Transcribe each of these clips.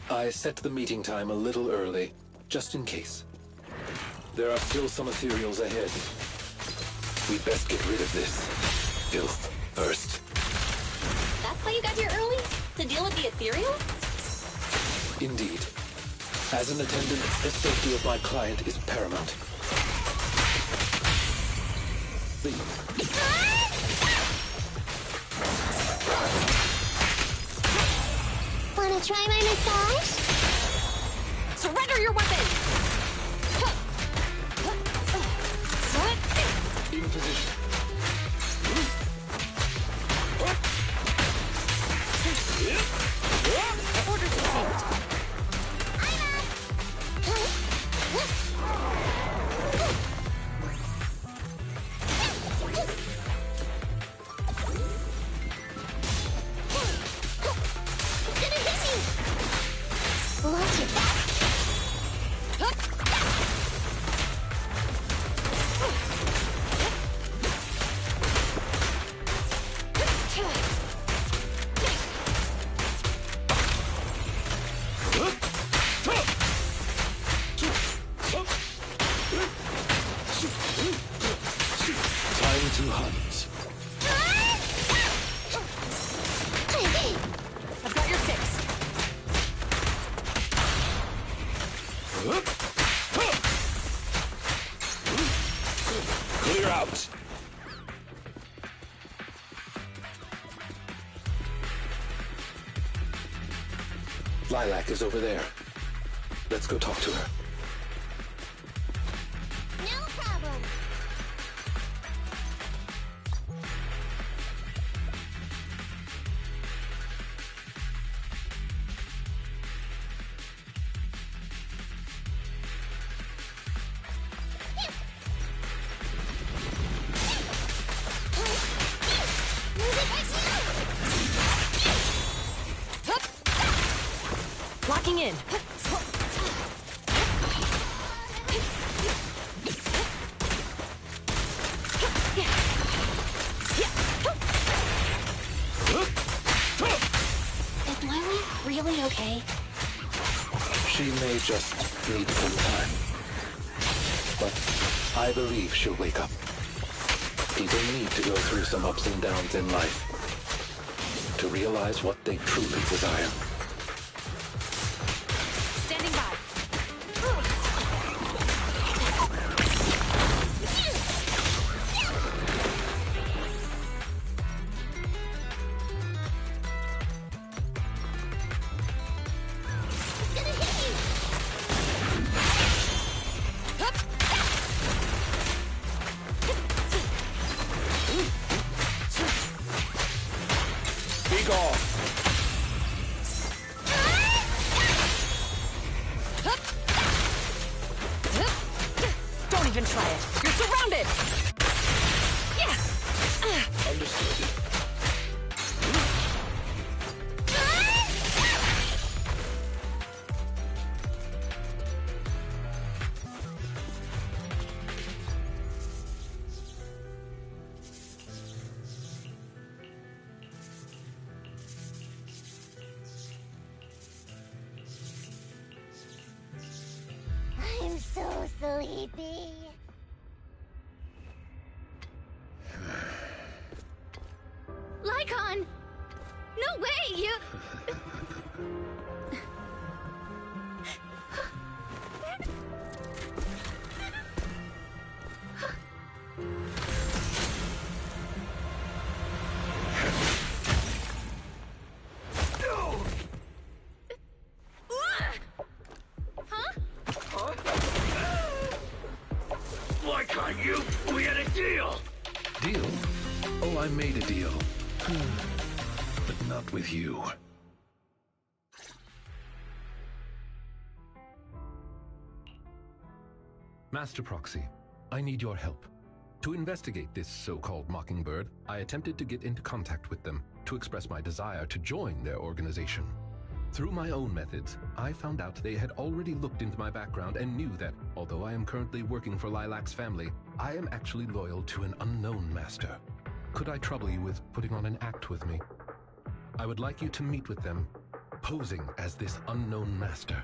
I set the meeting time a little early, just in case. There are still some ethereals ahead. We'd best get rid of this filth first. That's why you got here early? To deal with the ethereals? Indeed. As an attendant, the safety of my client is paramount. Please. Wanna try my massage? Surrender your weapon! In position. Order received. Watch it back. Time to hunt. I've got your six. Clear out. Lilac is over there. Let's go talk to her. No problem. Locking in. Is Lilac really okay? She may just need some time. But I believe she'll wake up. People need to go through some ups and downs in life to realize what they truly desire. Standing by. Be gone. Don't even try it. You're surrounded. Yeah. Understood. I'm so sleepy. Lycon! No way! You... Huh? on, you! We had a deal! Deal? Oh, I made a deal. But not with you. Master Proxy, I need your help. To investigate this so-called Mockingbird, I attempted to get into contact with them to express my desire to join their organization. Through my own methods, I found out they had already looked into my background and knew that, although I am currently working for Lilac's family, I am actually loyal to an unknown master. Could I trouble you with putting on an act with me? I would like you to meet with them, posing as this unknown master.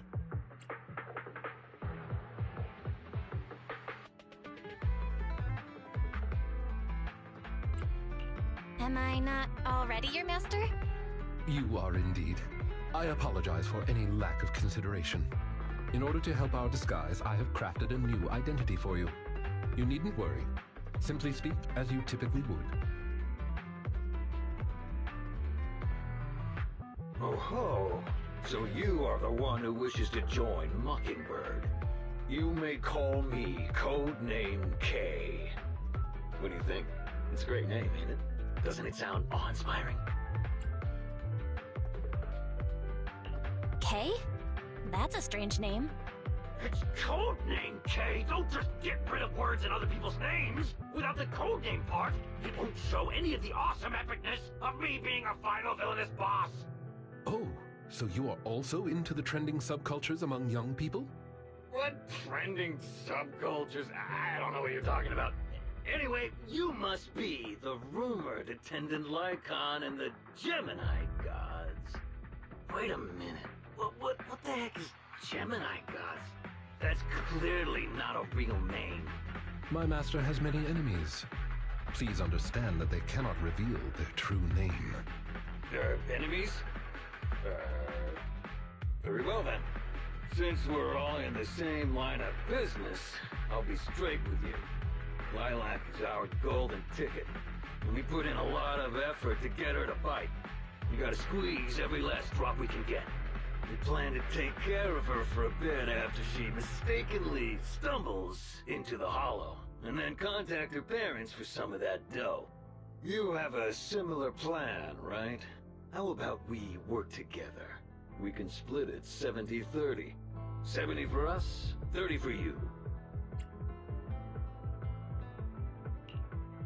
Am I not already your master? You are indeed. I apologize for any lack of consideration. In order to help our disguise, I have crafted a new identity for you. You needn't worry. Simply speak as you typically would. Oh ho! So you are the one who wishes to join Mockingbird. You may call me Codename K. What do you think? It's a great name, ain't it? Doesn't it sound awe-inspiring? K? That's a strange name. It's Codename K! Don't just get rid of words in other people's names! Without the codename part, it won't show any of the awesome epicness of me being a final villainous boss! Oh, so you are also into the trending subcultures among young people? What trending subcultures? I don't know what you're talking about. Anyway, you must be the rumored attendant Lycon and the Gemini gods. Wait a minute. What the heck is Gemini gods? That's clearly not a real name. My master has many enemies. Please understand that they cannot reveal their true name. Enemies? Very well then. Since we're all in the same line of business, I'll be straight with you. Lilac is our golden ticket, and we put in a lot of effort to get her to bite. We gotta squeeze every last drop we can get. We plan to take care of her for a bit after she mistakenly stumbles into the Hollow, and then contact her parents for some of that dough. You have a similar plan, right? How about we work together? We can split it 70-30. 70 for us, 30 for you.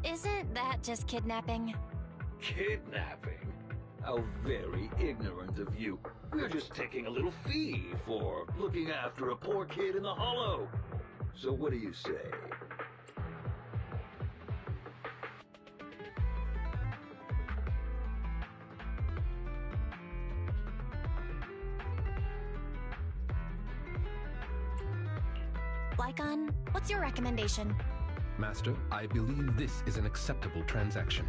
Isn't that just kidnapping? Kidnapping? How very ignorant of you. We're just taking a little fee for looking after a poor kid in the Hollow. So what do you say? Lycon, what's your recommendation? Master, I believe this is an acceptable transaction.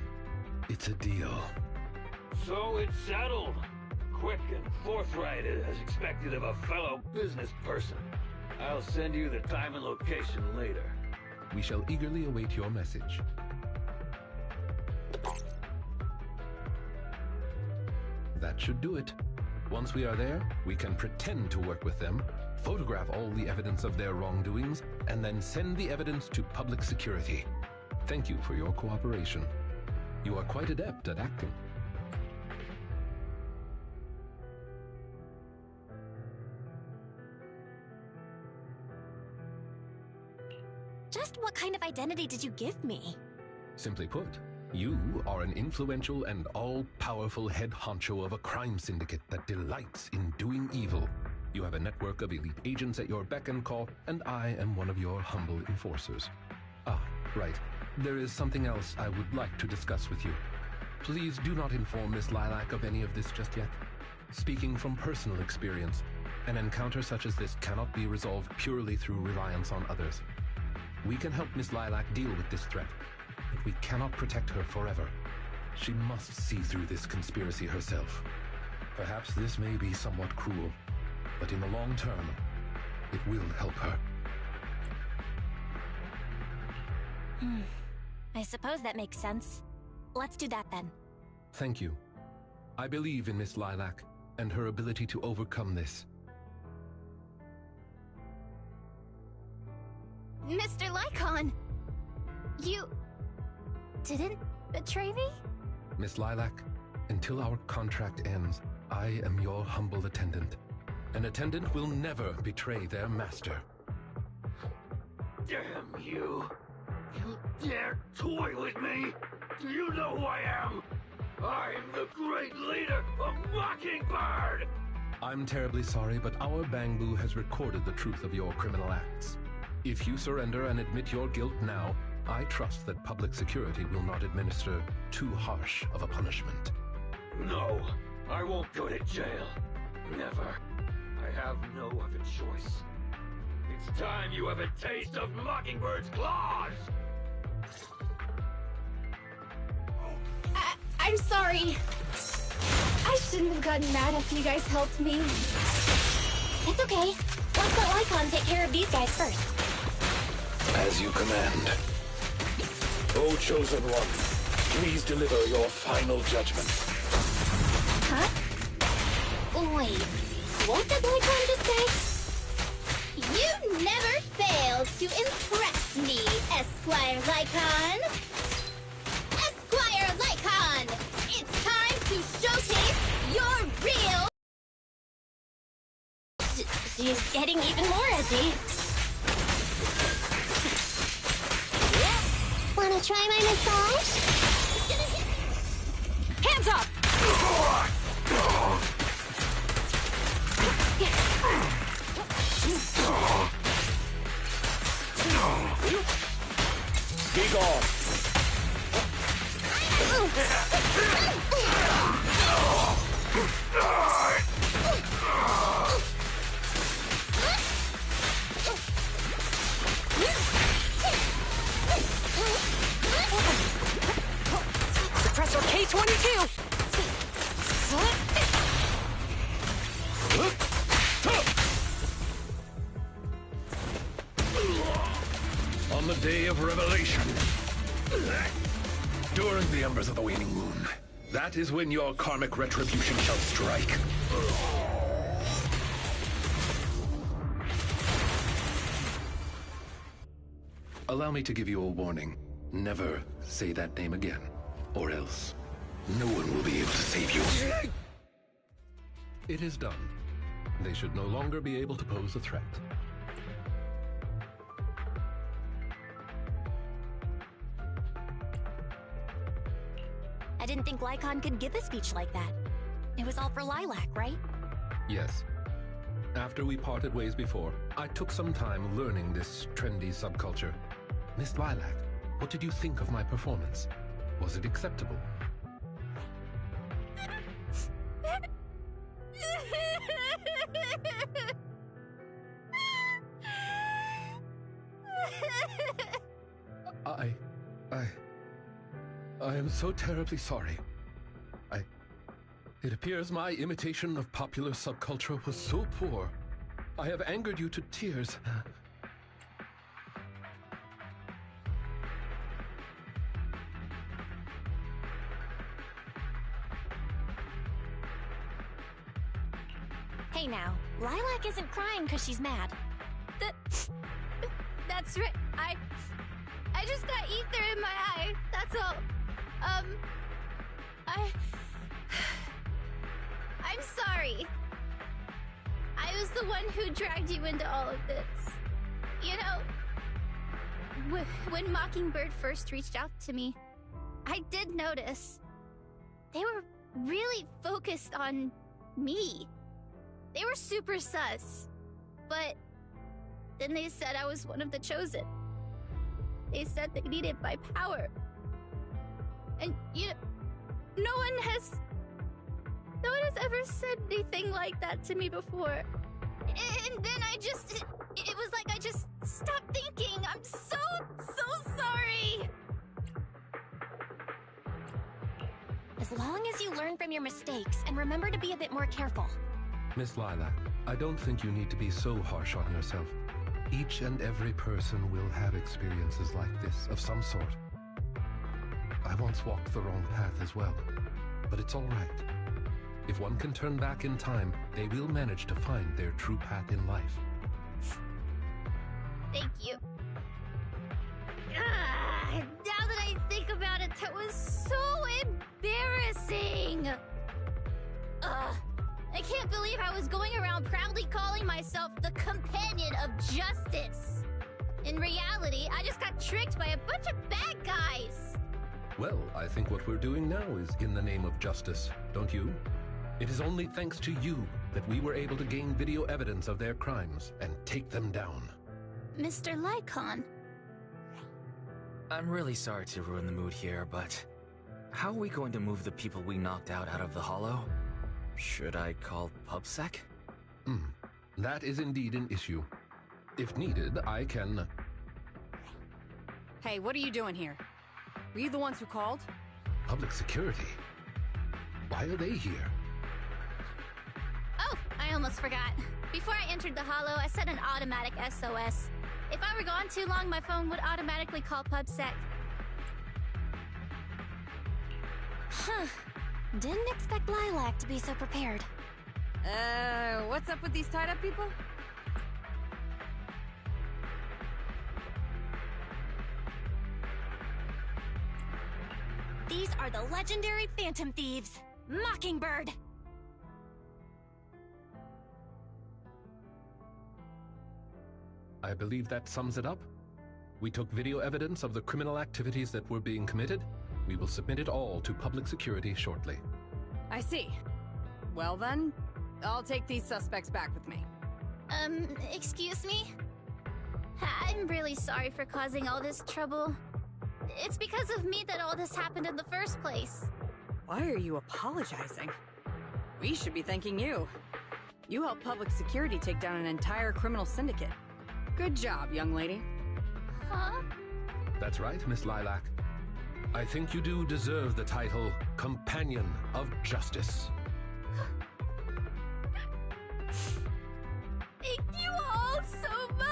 It's a deal. So it's settled. Quick and forthright as expected of a fellow business person. I'll send you the time and location later. We shall eagerly await your message. That should do it. Once we are there, we can pretend to work with them, photograph all the evidence of their wrongdoings, and then send the evidence to public security. Thank you for your cooperation. You are quite adept at acting. Just what kind of identity did you give me? Simply put, you are an influential and all-powerful head honcho of a crime syndicate that delights in doing evil. You have a network of elite agents at your beck and call, and I am one of your humble enforcers. Ah, right. There is something else I would like to discuss with you. Please do not inform Miss Lilac of any of this just yet. Speaking from personal experience, an encounter such as this cannot be resolved purely through reliance on others. We can help Miss Lilac deal with this threat, but we cannot protect her forever. She must see through this conspiracy herself. Perhaps this may be somewhat cruel, but in the long term, it will help her. I suppose that makes sense. Let's do that then. Thank you. I believe in Miss Lilac and her ability to overcome this. Mr. Lycon! You... didn't betray me? Miss Lilac, until our contract ends, I am your humble attendant. An attendant will never betray their master. Damn you! You dare toy with me? Do you know who I am? I'm the great leader of Mockingbird! I'm terribly sorry, but our Bangbu has recorded the truth of your criminal acts. If you surrender and admit your guilt now, I trust that public security will not administer too harsh of a punishment. No, I won't go to jail. Never. I have no other choice. It's time you have a taste of Mockingbird's claws! I'm sorry. I shouldn't have gotten mad after you guys helped me. It's okay. Let's let Lycon take care of these guys first. As you command. O Chosen One, please deliver your final judgment. Huh? Wait, what did Lycon just say? You never failed to impress me, Esquire Lycon. Esquire Lycon! It's time to showcase your real... She's getting even more edgy. Wanna try my massage? Hands up! Be gone. Suppressor K-22! On the day of revelation, during the embers of the waning moon, that is when your karmic retribution shall strike. Allow me to give you a warning. Never say that name again, or else no one will be able to save you. It is done. They should no longer be able to pose a threat. I didn't think Lycon could give a speech like that. It was all for Lilac, right? Yes. After we parted ways before, I took some time learning this trendy subculture. Miss Lilac, what did you think of my performance? Was it acceptable? I am so terribly sorry. It appears my imitation of popular subculture was so poor. I have angered you to tears. Hey now, Lilac isn't crying because she's mad. That's right. I just got ether in my eye. That's all. I'm sorry. I was the one who dragged you into all of this. You know, when Mockingbird first reached out to me, I did notice they were really focused on me. They were super sus. But then they said I was one of the chosen. They said they needed my power. And no one has ever said anything like that to me before. And then it was like I just stopped thinking. I'm so sorry. As long as you learn from your mistakes and remember to be a bit more careful. Miss Lilac, I don't think you need to be so harsh on yourself. Each and every person will have experiences like this of some sort. I once walked the wrong path as well, but it's all right. If one can turn back in time, they will manage to find their true path in life. Thank you. was so embarrassing! Ugh. I can't believe I was going around proudly calling myself the companion of justice. In reality, I just got tricked by a bunch of bad guys. Well, I think what we're doing now is in the name of justice, don't you? It is only thanks to you that we were able to gain video evidence of their crimes and take them down. Mr. Lycon. I'm really sorry to ruin the mood here, but how are we going to move the people we knocked out of the hollow? Should I call PubSec? That is indeed an issue. If needed, I can... Hey, what are you doing here? Were you the ones who called? Public security? Why are they here? Oh, I almost forgot. Before I entered the hollow, I set an automatic SOS. If I were gone too long, my phone would automatically call PubSec. Huh. Didn't expect Lilac to be so prepared. What's up with these tied-up people? These are the legendary Phantom Thieves, Mockingbird. I believe that sums it up. We took video evidence of the criminal activities that were being committed. We will submit it all to public security shortly. I see. Well then, I'll take these suspects back with me. Excuse me? I'm really sorry for causing all this trouble. It's because of me that all this happened in the first place. Why are you apologizing? We should be thanking you. You helped public security take down an entire criminal syndicate. Good job, young lady. Huh? That's right, Miss Lilac. I think you do deserve the title Companion of Justice. Thank you all so much!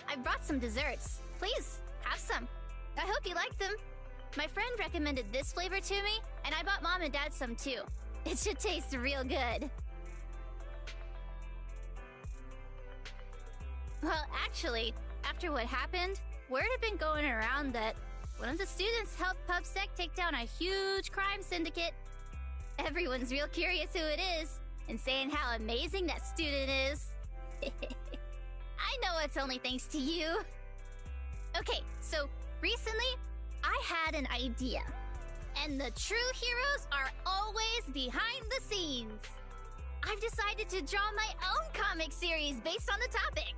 I brought some desserts. Please, have some. I hope you like them. My friend recommended this flavor to me, and I bought Mom and Dad some too. It should taste real good. Well, actually, after what happened, word had been going around that one of the students helped PubSec take down a huge crime syndicate. Everyone's real curious who it is, and saying how amazing that student is. I know it's only thanks to you. Okay, so recently, I had an idea. And the true heroes are always behind the scenes. I've decided to draw my own comic series based on the topic.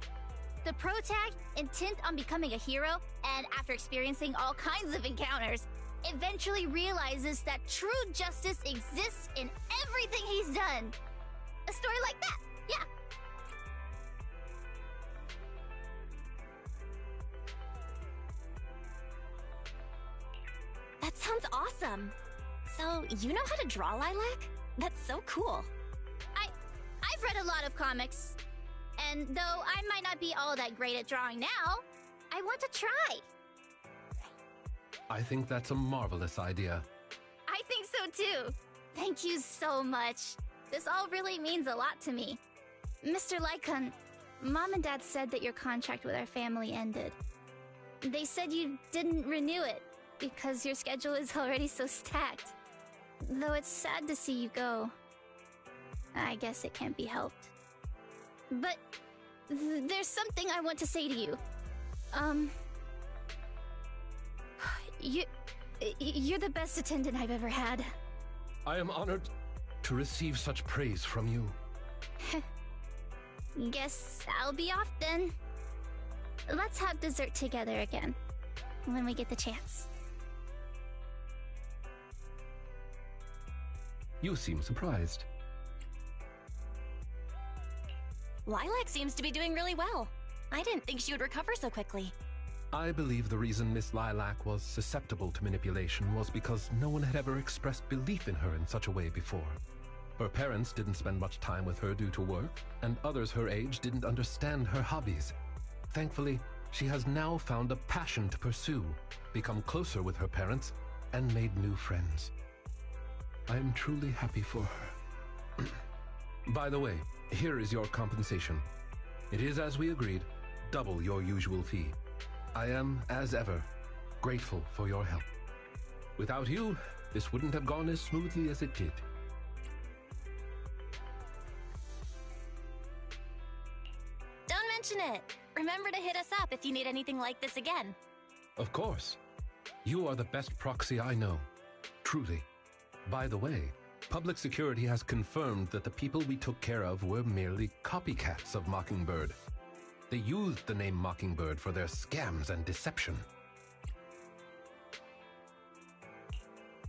The protag, intent on becoming a hero, and after experiencing all kinds of encounters, eventually realizes that true justice exists in everything he's done. A story like that, yeah. awesome. So, you know how to draw, Lilac? That's so cool. I've read a lot of comics. And though I might not be all that great at drawing now, I want to try. I think that's a marvelous idea. I think so too. Thank you so much. This all really means a lot to me. Mr. Lycon, Mom and Dad said that your contract with our family ended. They said you didn't renew it because your schedule is already so stacked. Though it's sad to see you go. I guess it can't be helped. But there's something I want to say to you. You're the best attendant I've ever had. I am honored to receive such praise from you. Guess I'll be off then. Let's have dessert together again, when we get the chance. You seem surprised. Lilac seems to be doing really well. I didn't think she would recover so quickly. I believe the reason Miss Lilac was susceptible to manipulation was because no one had ever expressed belief in her in such a way before. Her parents didn't spend much time with her due to work, and others her age didn't understand her hobbies. Thankfully, she has now found a passion to pursue, become closer with her parents, and made new friends. I am truly happy for her. By the way, here is your compensation. It is, as we agreed, double your usual fee. I am, as ever, grateful for your help. Without you, this wouldn't have gone as smoothly as it did. Don't mention it. Remember to hit us up if you need anything like this again. Of course. You are the best proxy I know. Truly. By the way, public security has confirmed that the people we took care of were merely copycats of Mockingbird. They used the name Mockingbird for their scams and deception.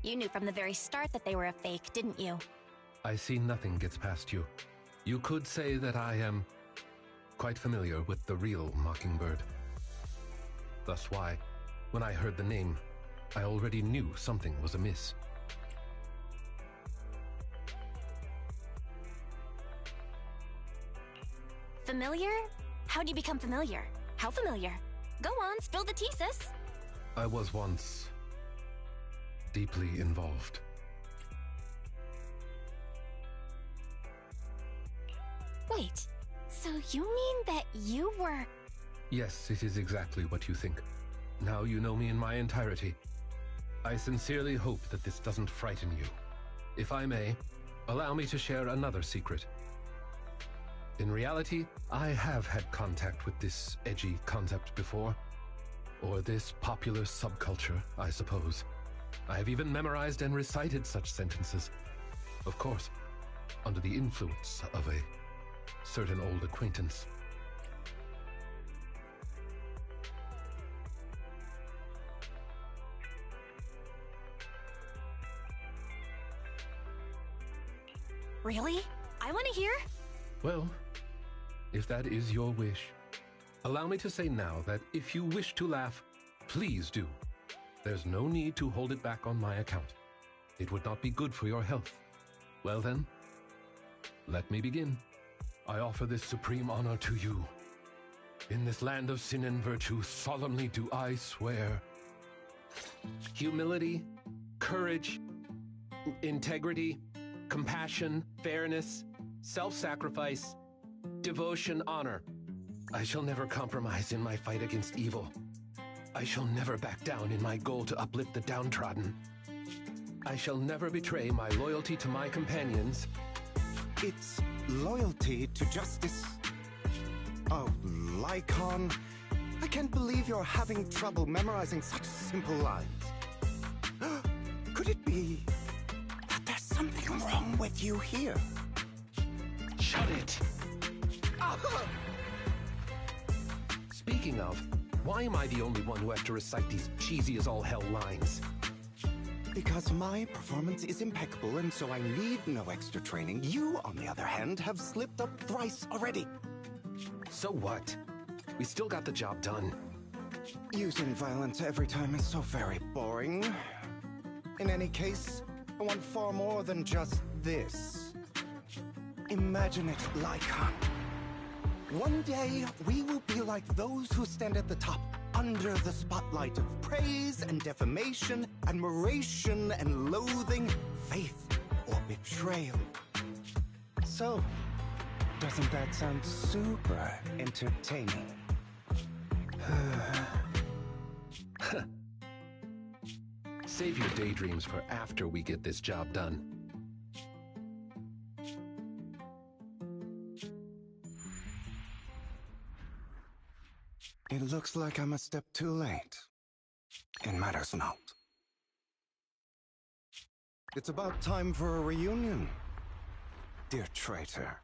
You knew from the very start that they were a fake, didn't you? I see nothing gets past you. You could say that I am quite familiar with the real Mockingbird. Thus why, when I heard the name, I already knew something was amiss. Familiar? How'd you become familiar? How familiar? Go on, spill the tea, sis. I was once deeply involved. Wait, so you mean that you were... Yes, it is exactly what you think. Now you know me in my entirety. I sincerely hope that this doesn't frighten you. If I may, allow me to share another secret. In reality, I have had contact with this edgy concept before. Or this popular subculture, I suppose. I have even memorized and recited such sentences. Of course, under the influence of a certain old acquaintance. Really? I want to hear? Well, if that is your wish, allow me to say now that if you wish to laugh, please do. There's no need to hold it back on my account. It would not be good for your health. Well then, let me begin. I offer this supreme honor to you. In this land of sin and virtue, solemnly do I swear. Humility, courage, integrity, compassion, fairness, self-sacrifice, devotion, honor. I shall never compromise in my fight against evil. I shall never back down in my goal to uplift the downtrodden. I shall never betray my loyalty to my companions. It's loyalty to justice. Oh, Lycon, I can't believe you're having trouble memorizing such simple lines. Could it be that there's something wrong with you here? Shut it! Speaking of, why am I the only one who has to recite these cheesy as all hell lines? Because my performance is impeccable and so I need no extra training. You, on the other hand, have slipped up thrice already. So what? We still got the job done. Using violence every time is so very boring. In any case, I want far more than just this. Imagine it, Lycon. One day, we will be like those who stand at the top, under the spotlight of praise and defamation, admiration and loathing, faith or betrayal. So, doesn't that sound super entertaining? Save your daydreams for after we get this job done. It looks like I'm a step too late. It matters not. It's about time for a reunion, dear traitor.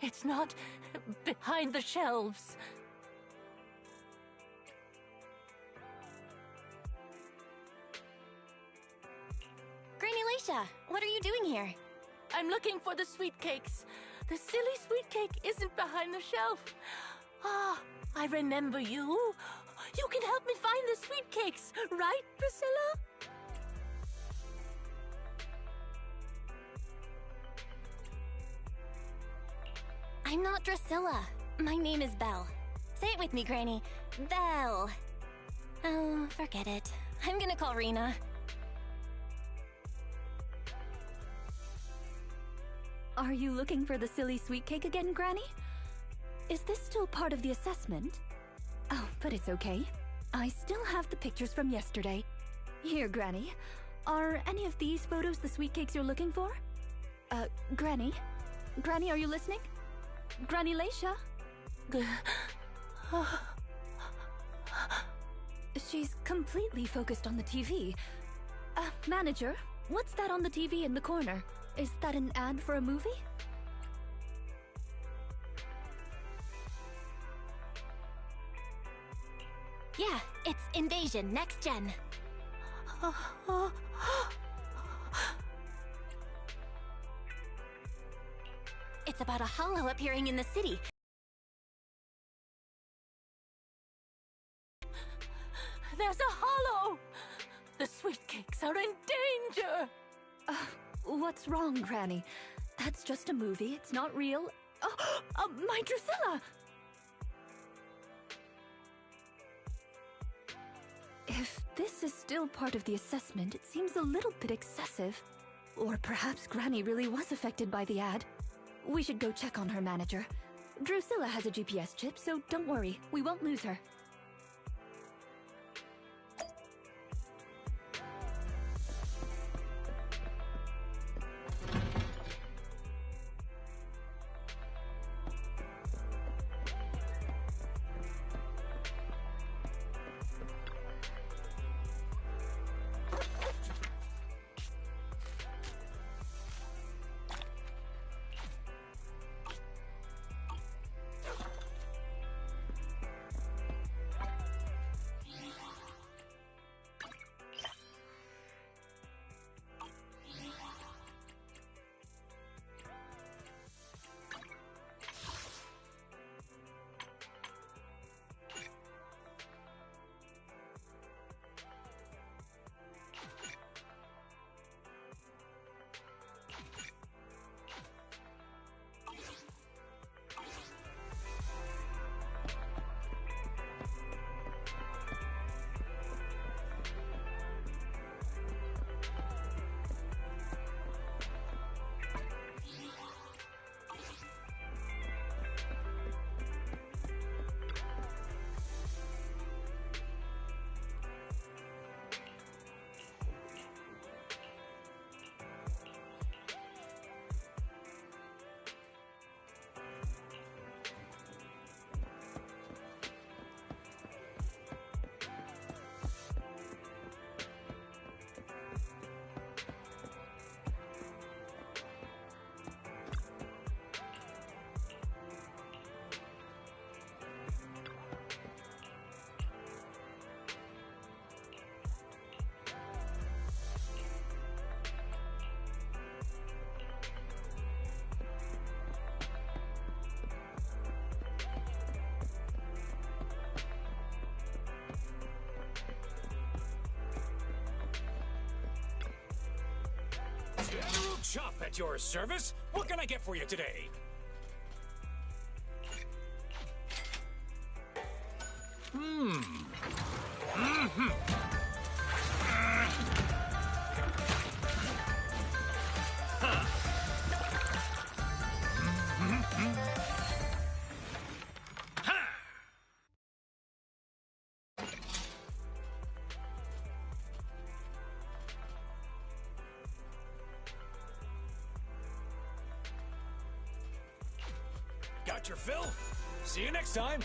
It's not behind the shelves. Granny Laisha, what are you doing here? I'm looking for the sweet cakes. The silly sweet cake isn't behind the shelf. Ah, I remember you. You can help me find the sweet cakes, right, Priscilla? I'm not Drusilla. My name is Belle. Say it with me, Granny. Belle. Oh, forget it. I'm gonna call Rena. Are you looking for the silly sweet cake again, Granny? Is this still part of the assessment? Oh, but it's okay. I still have the pictures from yesterday. Here, Granny. Are any of these photos the sweet cakes you're looking for? Granny? Granny, are you listening? Granny Leisha? She's completely focused on the TV. Manager, what's that on the TV in the corner? Is that an ad for a movie? Yeah, it's Invasion Next Gen. It's about a hollow appearing in the city. There's a hollow! The sweet cakes are in danger! What's wrong, Granny? That's just a movie, it's not real. My Drusilla! If this is still part of the assessment, it seems a little bit excessive. Or perhaps Granny really was affected by the ad. We should go check on her, Manager. Drusilla has a GPS chip, so don't worry, we won't lose her. General Chop at your service. What can I get for you today? Got your fill? See you next time!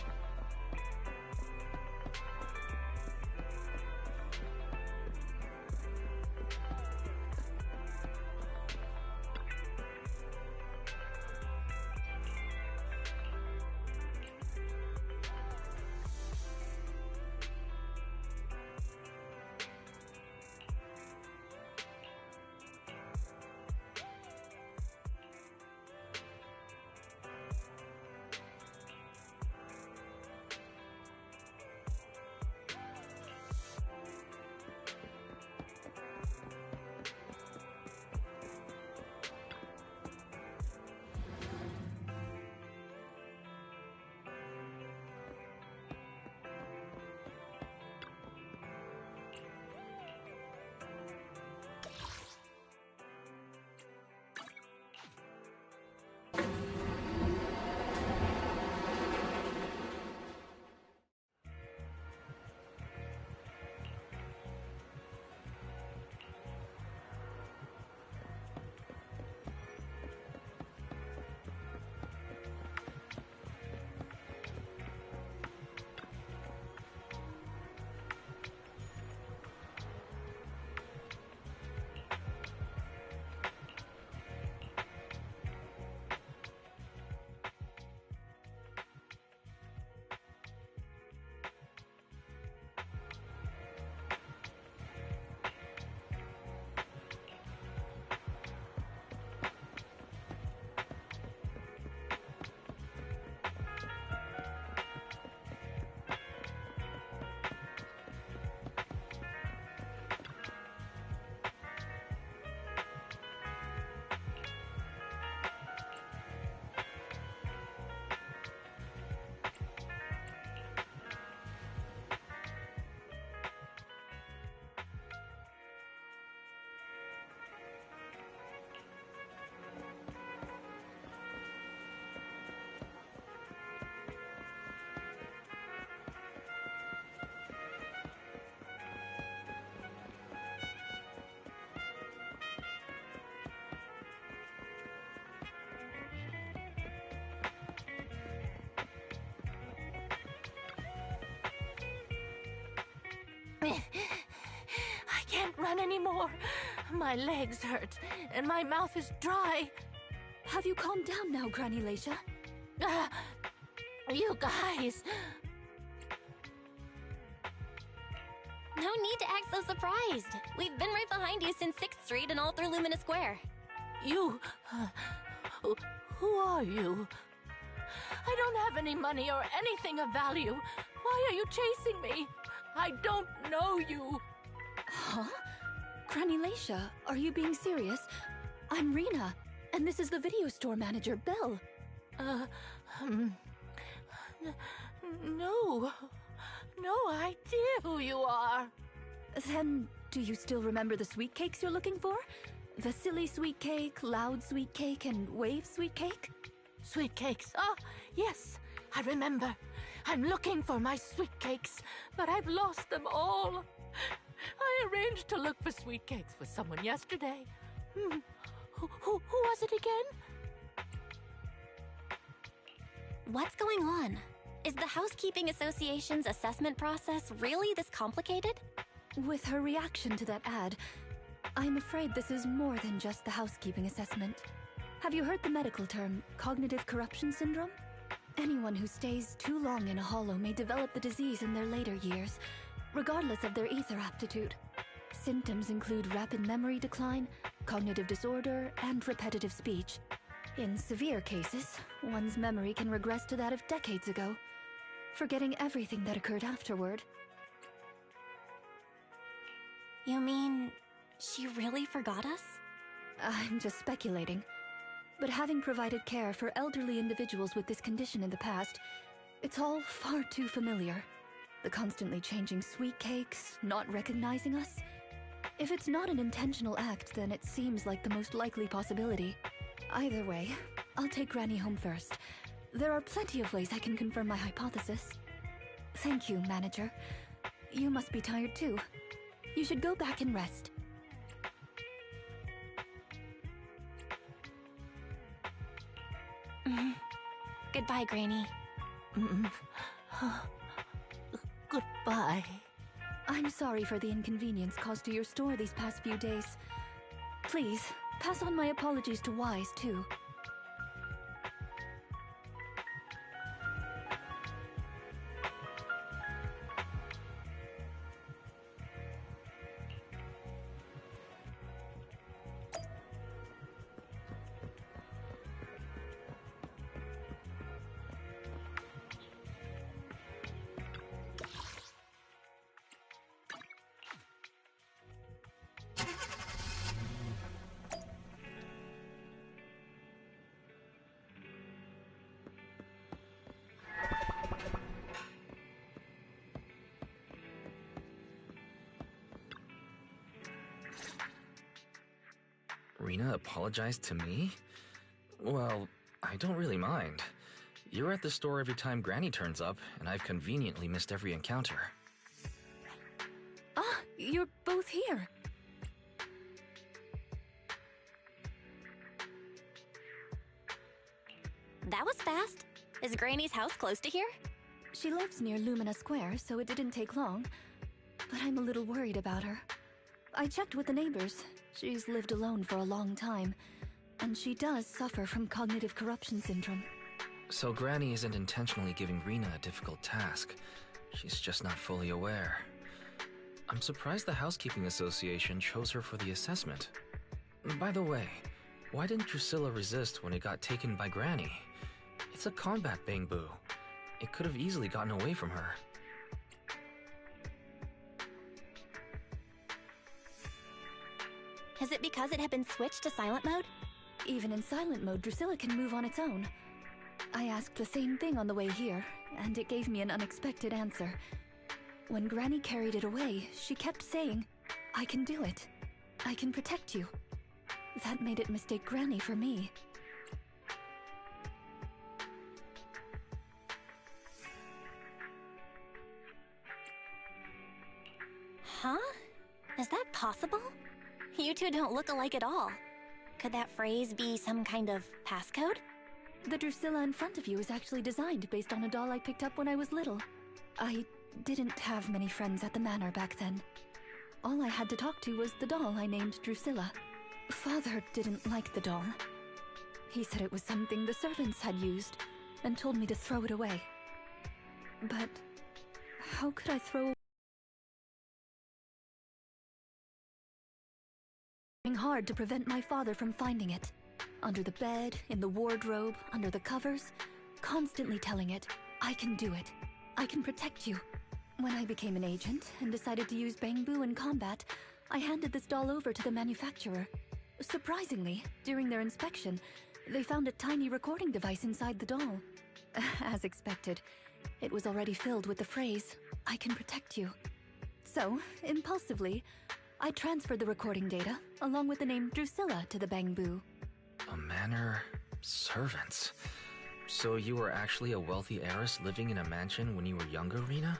run anymore. My legs hurt, and my mouth is dry. Have you calmed down now, Granny Leisha? You guys... No need to act so surprised. We've been right behind you since 6th Street and all through Lumina Square. You... who are you? I don't have any money or anything of value. Why are you chasing me? I don't know you. Huh? Granny Leisha, are you being serious? I'm Rena, and this is the video store manager, Belle. No idea who you are. Then, do you still remember the sweet cakes you're looking for? The silly sweet cake, loud sweet cake, and wave sweet cake? Sweet cakes. Oh, yes, I remember. I'm looking for my sweet cakes, but I've lost them all. I arranged to look for sweet cakes with someone yesterday. Who was it again? What's going on? Is the Housekeeping Association's assessment process really this complicated? With her reaction to that ad, I'm afraid this is more than just the housekeeping assessment. Have you heard the medical term, cognitive corruption syndrome? Anyone who stays too long in a hollow may develop the disease in their later years, regardless of their ether aptitude. Symptoms include rapid memory decline, cognitive disorder, and repetitive speech. In severe cases, one's memory can regress to that of decades ago, forgetting everything that occurred afterward. You mean, she really forgot us? I'm just speculating. But having provided care for elderly individuals with this condition in the past, it's all far too familiar. The constantly changing sweet cakes, not recognizing us. If it's not an intentional act, then it seems like the most likely possibility. Either way, I'll take Granny home first. There are plenty of ways I can confirm my hypothesis. Thank you, Manager. You must be tired too. You should go back and rest. Goodbye, Granny. Goodbye. I'm sorry for the inconvenience caused to your store these past few days. Please, pass on my apologies to Wise, too. Rena apologized to me? Well, I don't really mind. You're at the store every time Granny turns up, and I've conveniently missed every encounter. Ah, you're both here. That was fast. Is Granny's house close to here? She lives near Lumina Square, so it didn't take long. But I'm a little worried about her. I checked with the neighbors. She's lived alone for a long time, and she does suffer from cognitive corruption syndrome. So Granny isn't intentionally giving Rena a difficult task. She's just not fully aware. I'm surprised the Housekeeping Association chose her for the assessment. By the way, why didn't Drusilla resist when it got taken by Granny? It's a combat bang-boo. It could have easily gotten away from her. Is it because it had been switched to silent mode? Even in silent mode, Drusilla can move on its own. I asked the same thing on the way here, and it gave me an unexpected answer. When Granny carried it away, she kept saying, "I can do it. I can protect you." That made it mistake Granny for me. Huh? Is that possible? You two don't look alike at all. Could that phrase be some kind of passcode? The Drusilla in front of you is actually designed based on a doll I picked up when I was little. I didn't have many friends at the manor back then. All I had to talk to was the doll I named Drusilla. Father didn't like the doll. He said it was something the servants had used, and told me to throw it away. But how could I throw hard to prevent my father from finding it? Under the bed, in the wardrobe, under the covers, constantly telling it, I can do it. I can protect you. When I became an agent and decided to use Bangbu in combat, I handed this doll over to the manufacturer. Surprisingly, during their inspection, they found a tiny recording device inside the doll. As expected, it was already filled with the phrase, I can protect you. So, impulsively, I transferred the recording data, along with the name Drusilla, to the Bangbu. A manor... servants. So you were actually a wealthy heiress living in a mansion when you were younger, Rena?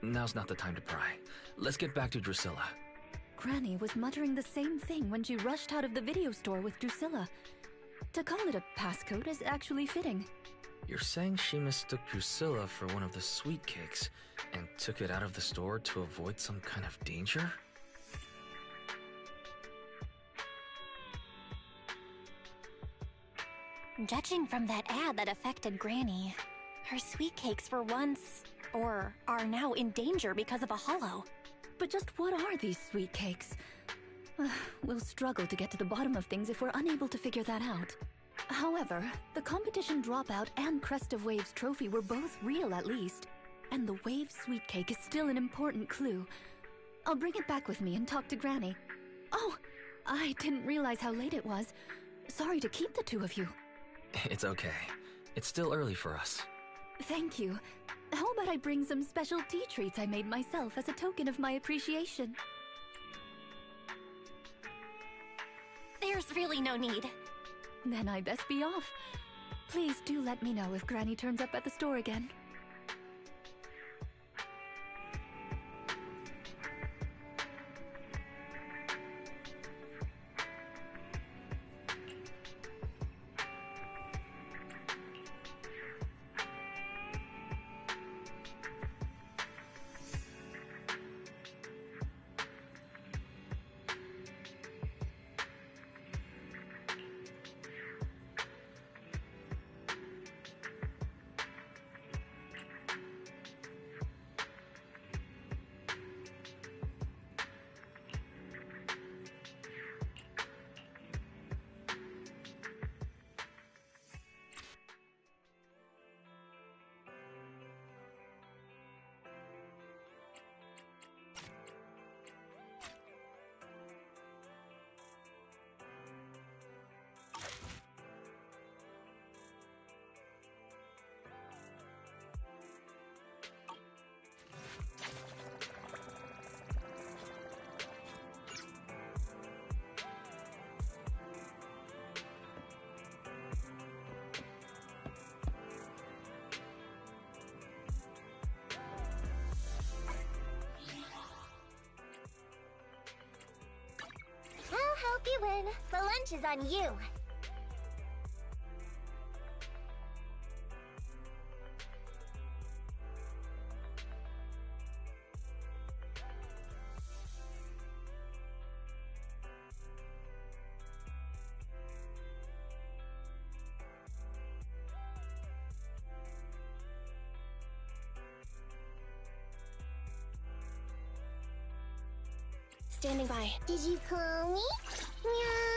Now's not the time to pry. Let's get back to Drusilla. Granny was muttering the same thing when she rushed out of the video store with Drusilla. To call it a passcode is actually fitting. You're saying she mistook Drusilla for one of the sweet cakes and took it out of the store to avoid some kind of danger? Judging from that ad that affected Granny, her sweet cakes were once, or are now, in danger because of a hollow. But just what are these sweet cakes? We'll struggle to get to the bottom of things if we're unable to figure that out. However, the competition dropout and Crest of Waves trophy were both real at least, and the Wave sweet cake is still an important clue. I'll bring it back with me and talk to Granny. Oh, I didn't realize how late it was. Sorry to keep the two of you. It's okay. It's still early for us. Thank you. How about I bring some special tea treats I made myself as a token of my appreciation? There's really no need. Then I best be off. Please do let me know if Granny turns up at the store again. Hope you win. The lunch is on you. Standing by. Did you call me? Meow.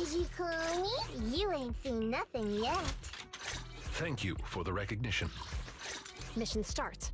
Did you clone me? You ain't seen nothing yet. Thank you for the recognition. Mission start.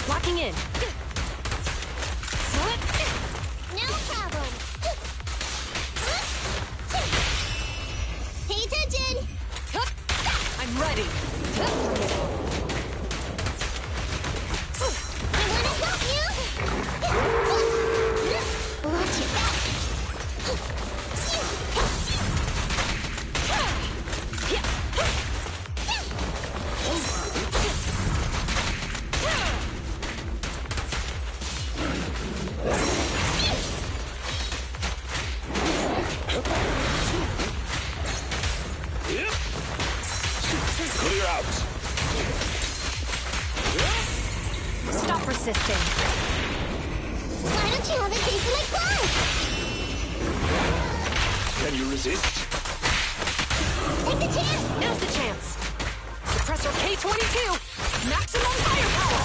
Locking in. No problem. Pay attention. I'm ready. I want to help you. Watch your back. Clear out. Stop resisting. Why don't you have a taste of my blood? Can you resist? Take the chance. Now's the chance. Suppressor K-22. Maximum firepower.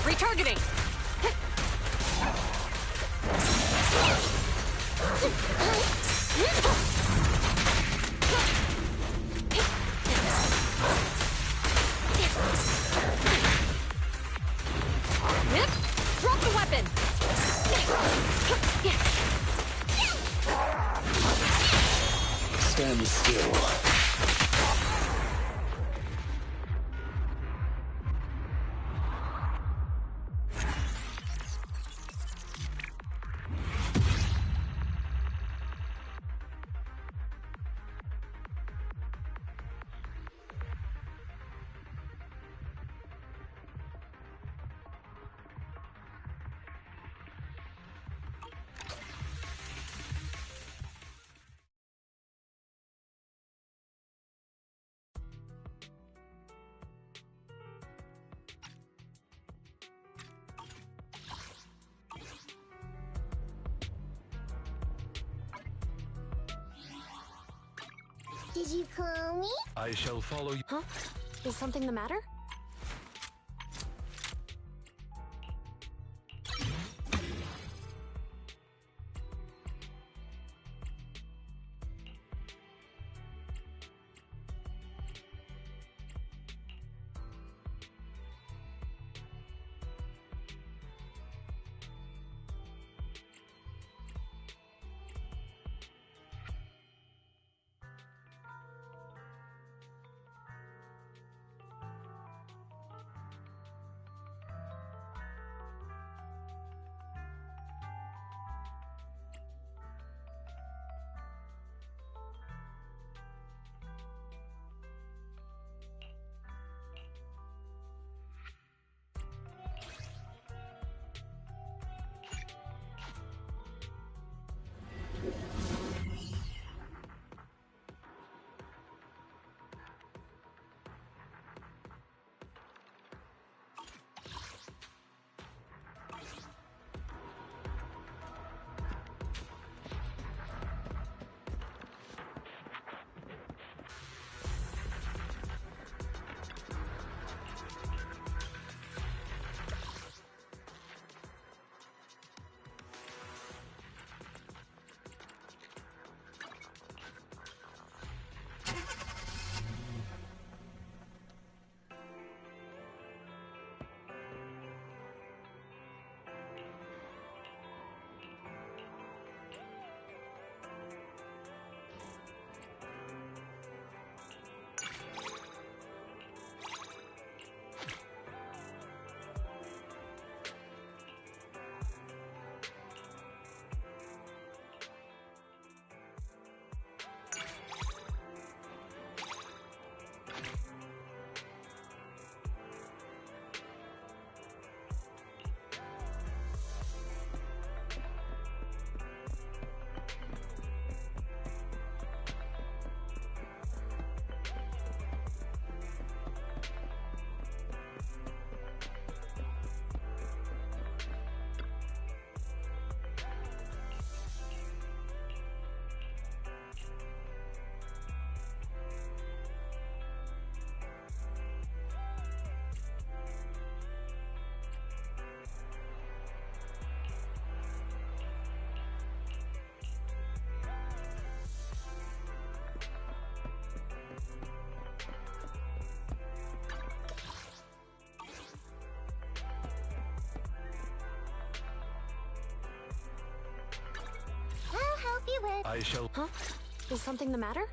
Retargeting. Drop the weapon. Stand still. Did you clone me? I shall follow you. Huh? Is something the matter? I shall... Huh? Is something the matter?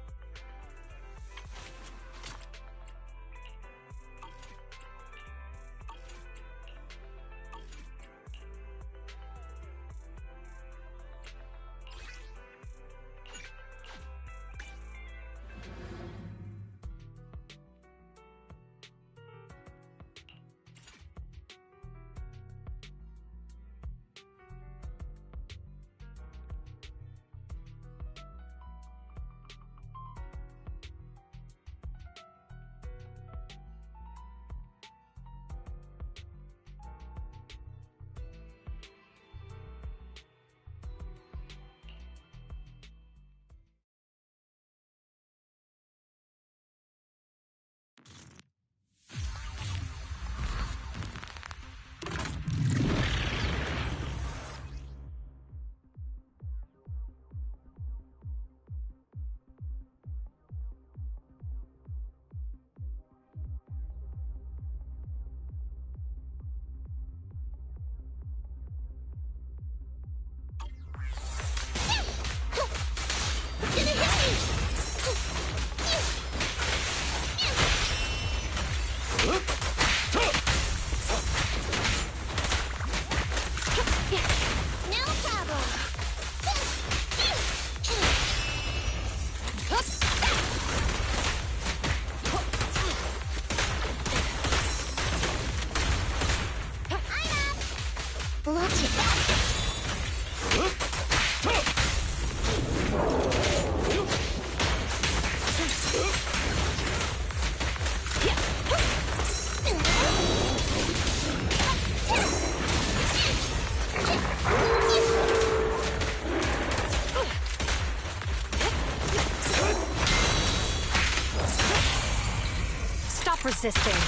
Stop resisting.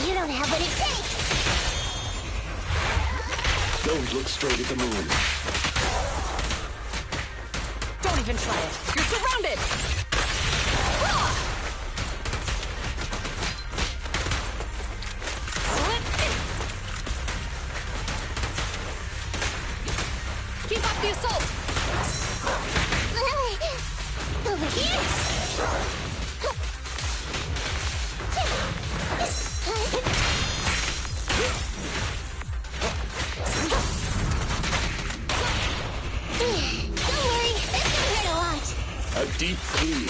You don't have what it takes! Don't look straight at the moon. Don't even try it. You're surrounded! Keep up the assault! Over here! Don't worry, this can hurt a lot. A deep clean.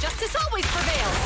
Justice always prevails!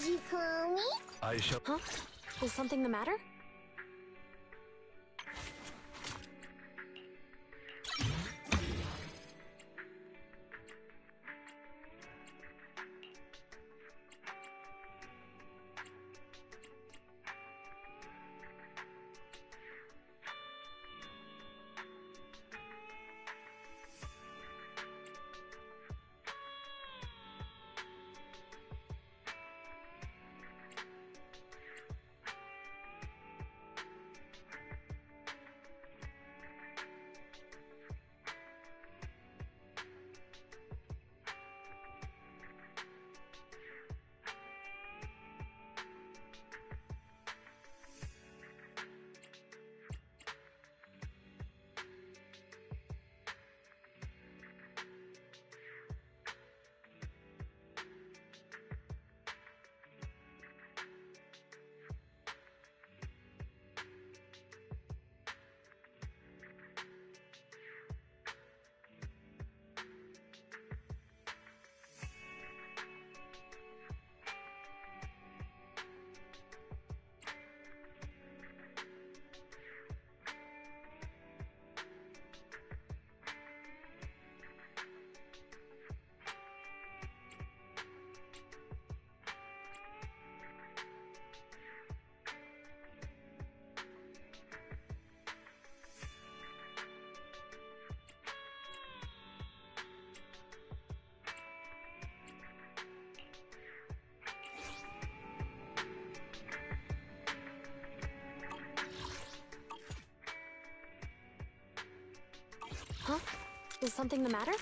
you call me? I shall... Huh? Is something the matter? Huh? Is something the matter?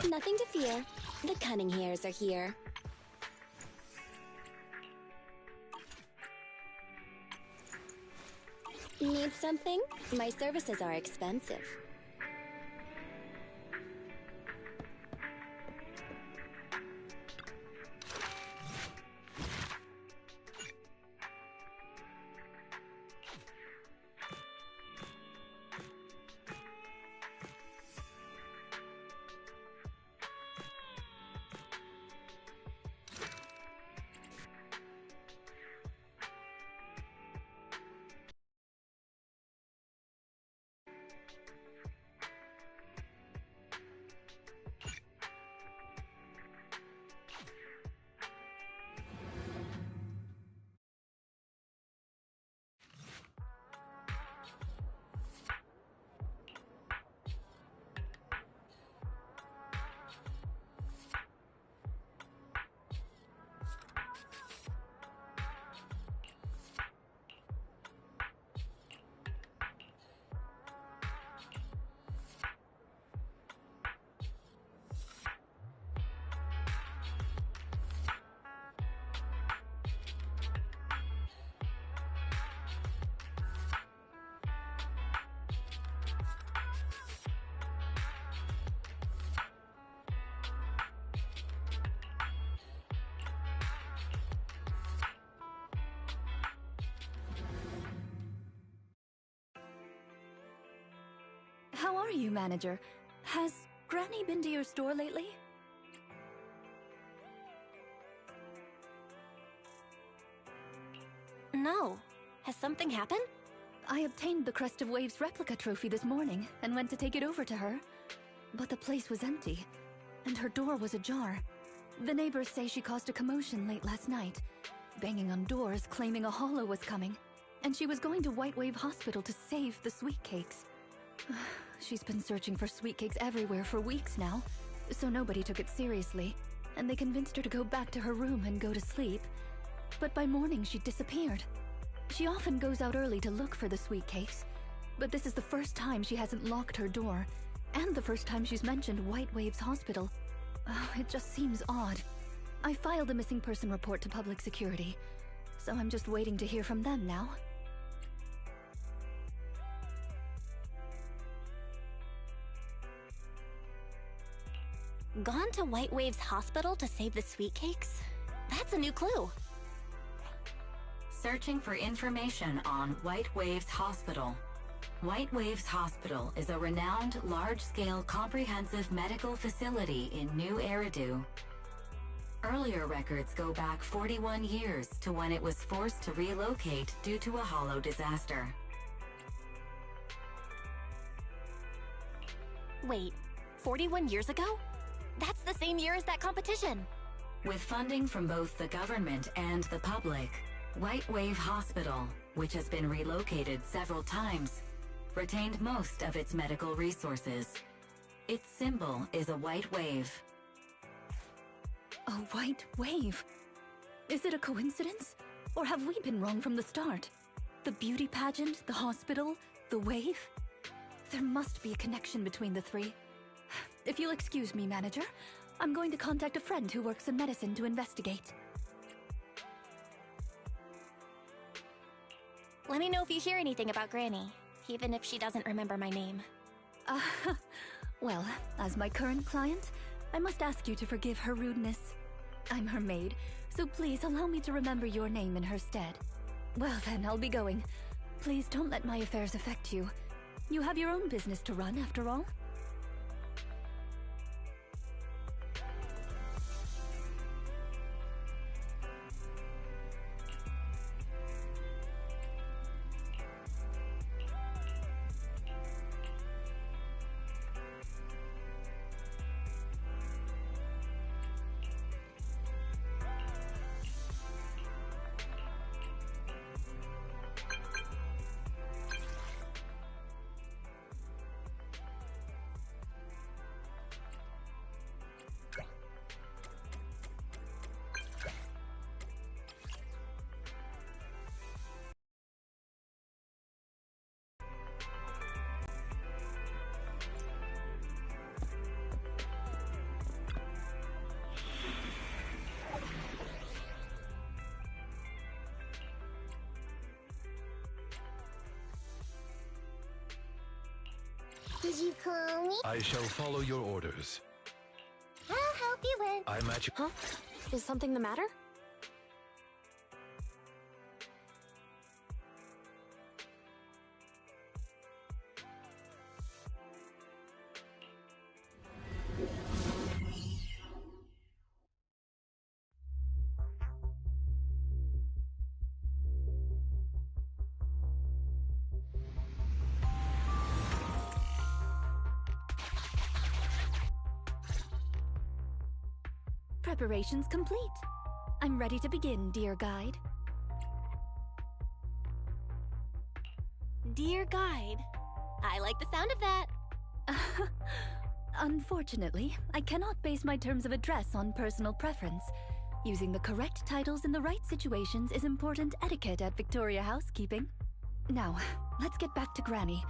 Nothing to fear. The cunning hairs are here. Need something? My services are expensive. How are you, manager? Has Granny been to your store lately? No. Has something happened? I obtained the Crest of Waves replica trophy this morning and went to take it over to her. But the place was empty, and her door was ajar. The neighbors say she caused a commotion late last night, banging on doors claiming a holo was coming, and she was going to White Wave Hospital to save the sweet cakes. She's been searching for sweet cakes everywhere for weeks now, so nobody took it seriously, and they convinced her to go back to her room and go to sleep. But by morning, she disappeared. She often goes out early to look for the sweet cakes, but this is the first time she hasn't locked her door, and the first time she's mentioned White Waves Hospital. It just seems odd. I filed a missing person report to public security, so I'm just waiting to hear from them now. Gone to White Waves Hospital to save the sweet cakes? That's a new clue. Searching for information on White Waves Hospital. White Waves Hospital is a renowned large-scale comprehensive medical facility in New Eridu. Earlier records go back 41 years to when it was forced to relocate due to a hollow disaster. Wait, 41 years ago? That's the same year as that competition. With funding from both the government and the public, White Wave Hospital, which has been relocated several times, retained most of its medical resources. Its symbol is a white wave. A white wave? Is it a coincidence? Or have we been wrong from the start? The beauty pageant, the hospital, the wave? There must be a connection between the three. If you'll excuse me, manager, I'm going to contact a friend who works in medicine to investigate. Let me know if you hear anything about Granny, even if she doesn't remember my name. Well, as my current client, I must ask you to forgive her rudeness. I'm her maid, so please allow me to remember your name in her stead. Well then, I'll be going. Please don't let my affairs affect you. You have your own business to run, after all. Did you call me? I shall follow your orders. I'll help you win. I'm at your... Huh? Is something the matter? Preparations complete. I'm ready to begin, dear guide. Dear guide. I like the sound of that. Unfortunately, I cannot base my terms of address on personal preference. Using the correct titles in the right situations is important etiquette at Victoria Housekeeping. Now, let's get back to Granny.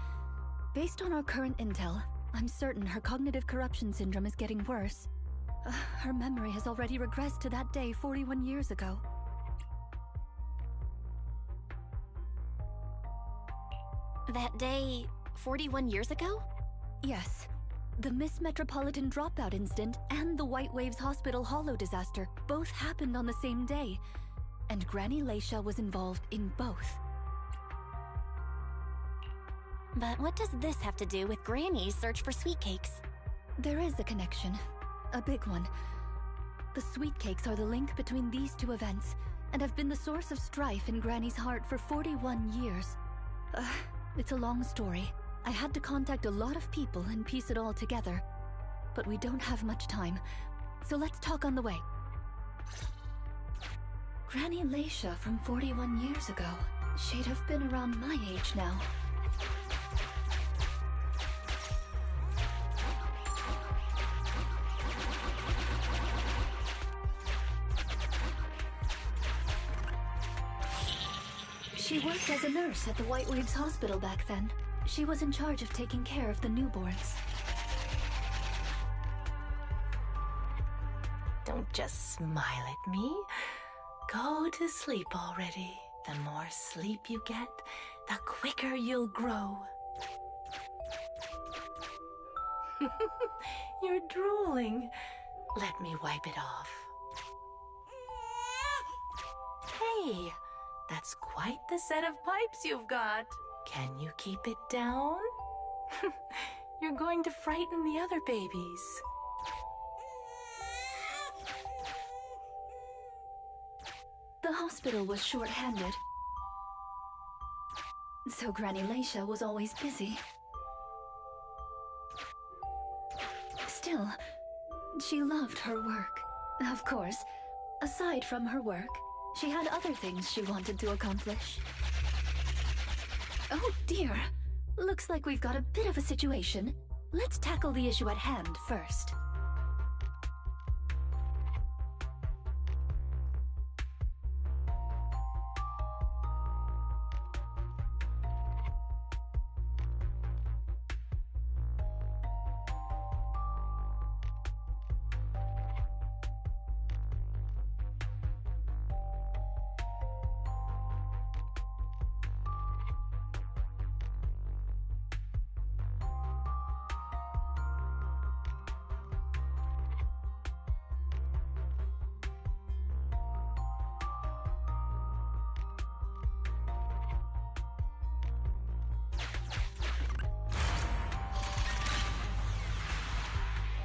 Based on our current intel, I'm certain her cognitive corruption syndrome is getting worse. Her memory has already regressed to that day 41 years ago. That day 41 years ago? Yes. The Miss Metropolitan dropout incident and the White Waves Hospital hollow disaster both happened on the same day, and Granny Leisha was involved in both. But what does this have to do with Granny's search for sweet cakes? There is a connection. A big one. The sweet cakes are the link between these two events, and have been the source of strife in Granny's heart for 41 years. It's a long story. I had to contact a lot of people and piece it all together. But we don't have much time, so let's talk on the way. Granny Leisha from 41 years ago. She'd have been around my age now. She worked as a nurse at the White Waves Hospital back then. She was in charge of taking care of the newborns. Don't just smile at me. Go to sleep already. The more sleep you get, the quicker you'll grow. You're drooling. Let me wipe it off. Hey, that's quite the set of pipes you've got. Can you keep it down? You're going to frighten the other babies. The hospital was short-handed, so Granny Leisha was always busy. Still, she loved her work. Of course, aside from her work, she had other things she wanted to accomplish. Oh dear, looks like we've got a bit of a situation. Let's tackle the issue at hand first.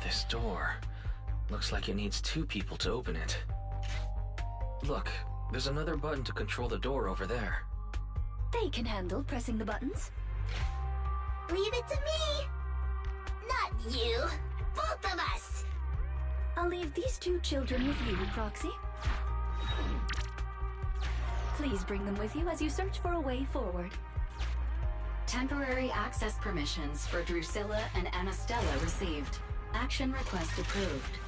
This door looks like it needs 2 people to open it. Look, there's another button to control the door over there. They can handle pressing the buttons. Leave it to me! Not you! Both of us! I'll leave these 2 children with you, Proxy. Please bring them with you as you search for a way forward. Temporary access permissions for Drusilla and Anastella received. Action request approved.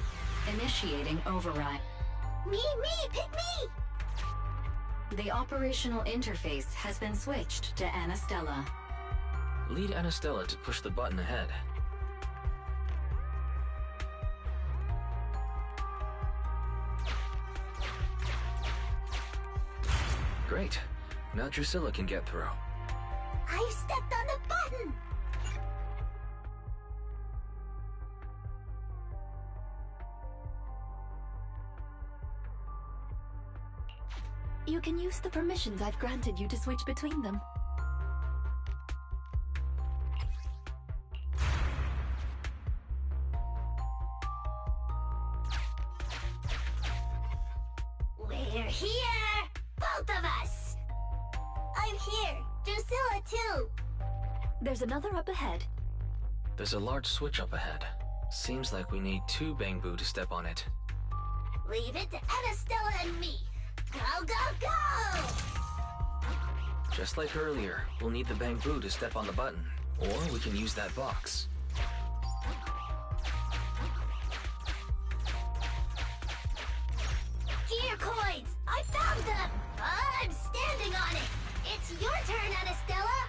Initiating override. Me, pick me! The operational interface has been switched to Anastella. Lead Anastella to push the button ahead. Great. Now Drusilla can get through. I've stepped on the button! You can use the permissions I've granted you to switch between them. We're here! Both of us! I'm here! Drusilla too! There's another up ahead. There's a large switch up ahead. Seems like we need 2 Bangbu to step on it. Leave it to Anastella and me! Go, go, go! Just like earlier, we'll need the Bangbu to step on the button. Or we can use that box. Gear coins! I found them! I'm standing on it! It's your turn, Anastella!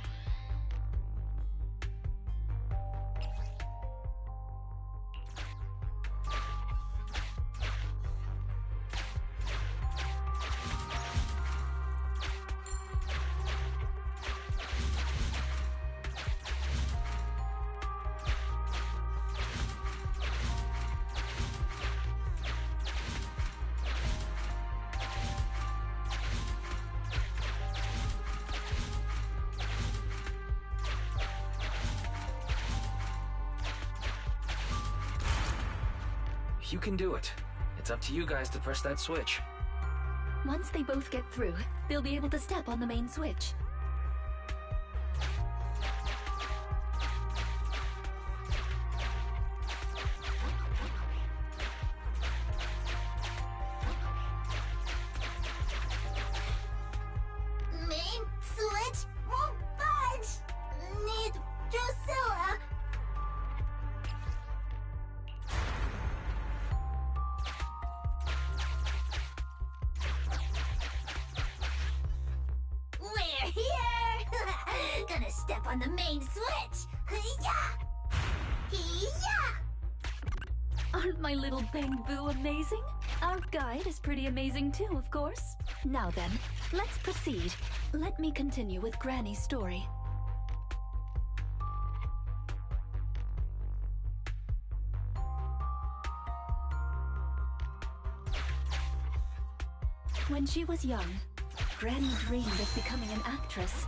You can do it. It's up to you guys to press that switch. Once they both get through, they'll be able to step on the main switch. Main switch won't budge! Need Drusilla! We're here! Gonna step on the main switch! Yeah! Yeah! Aren't my little Bangbu amazing? Our guide is pretty amazing too, of course. Now then, let's proceed. Let me continue with Granny's story. When she was young, Granny dreamed of becoming an actress.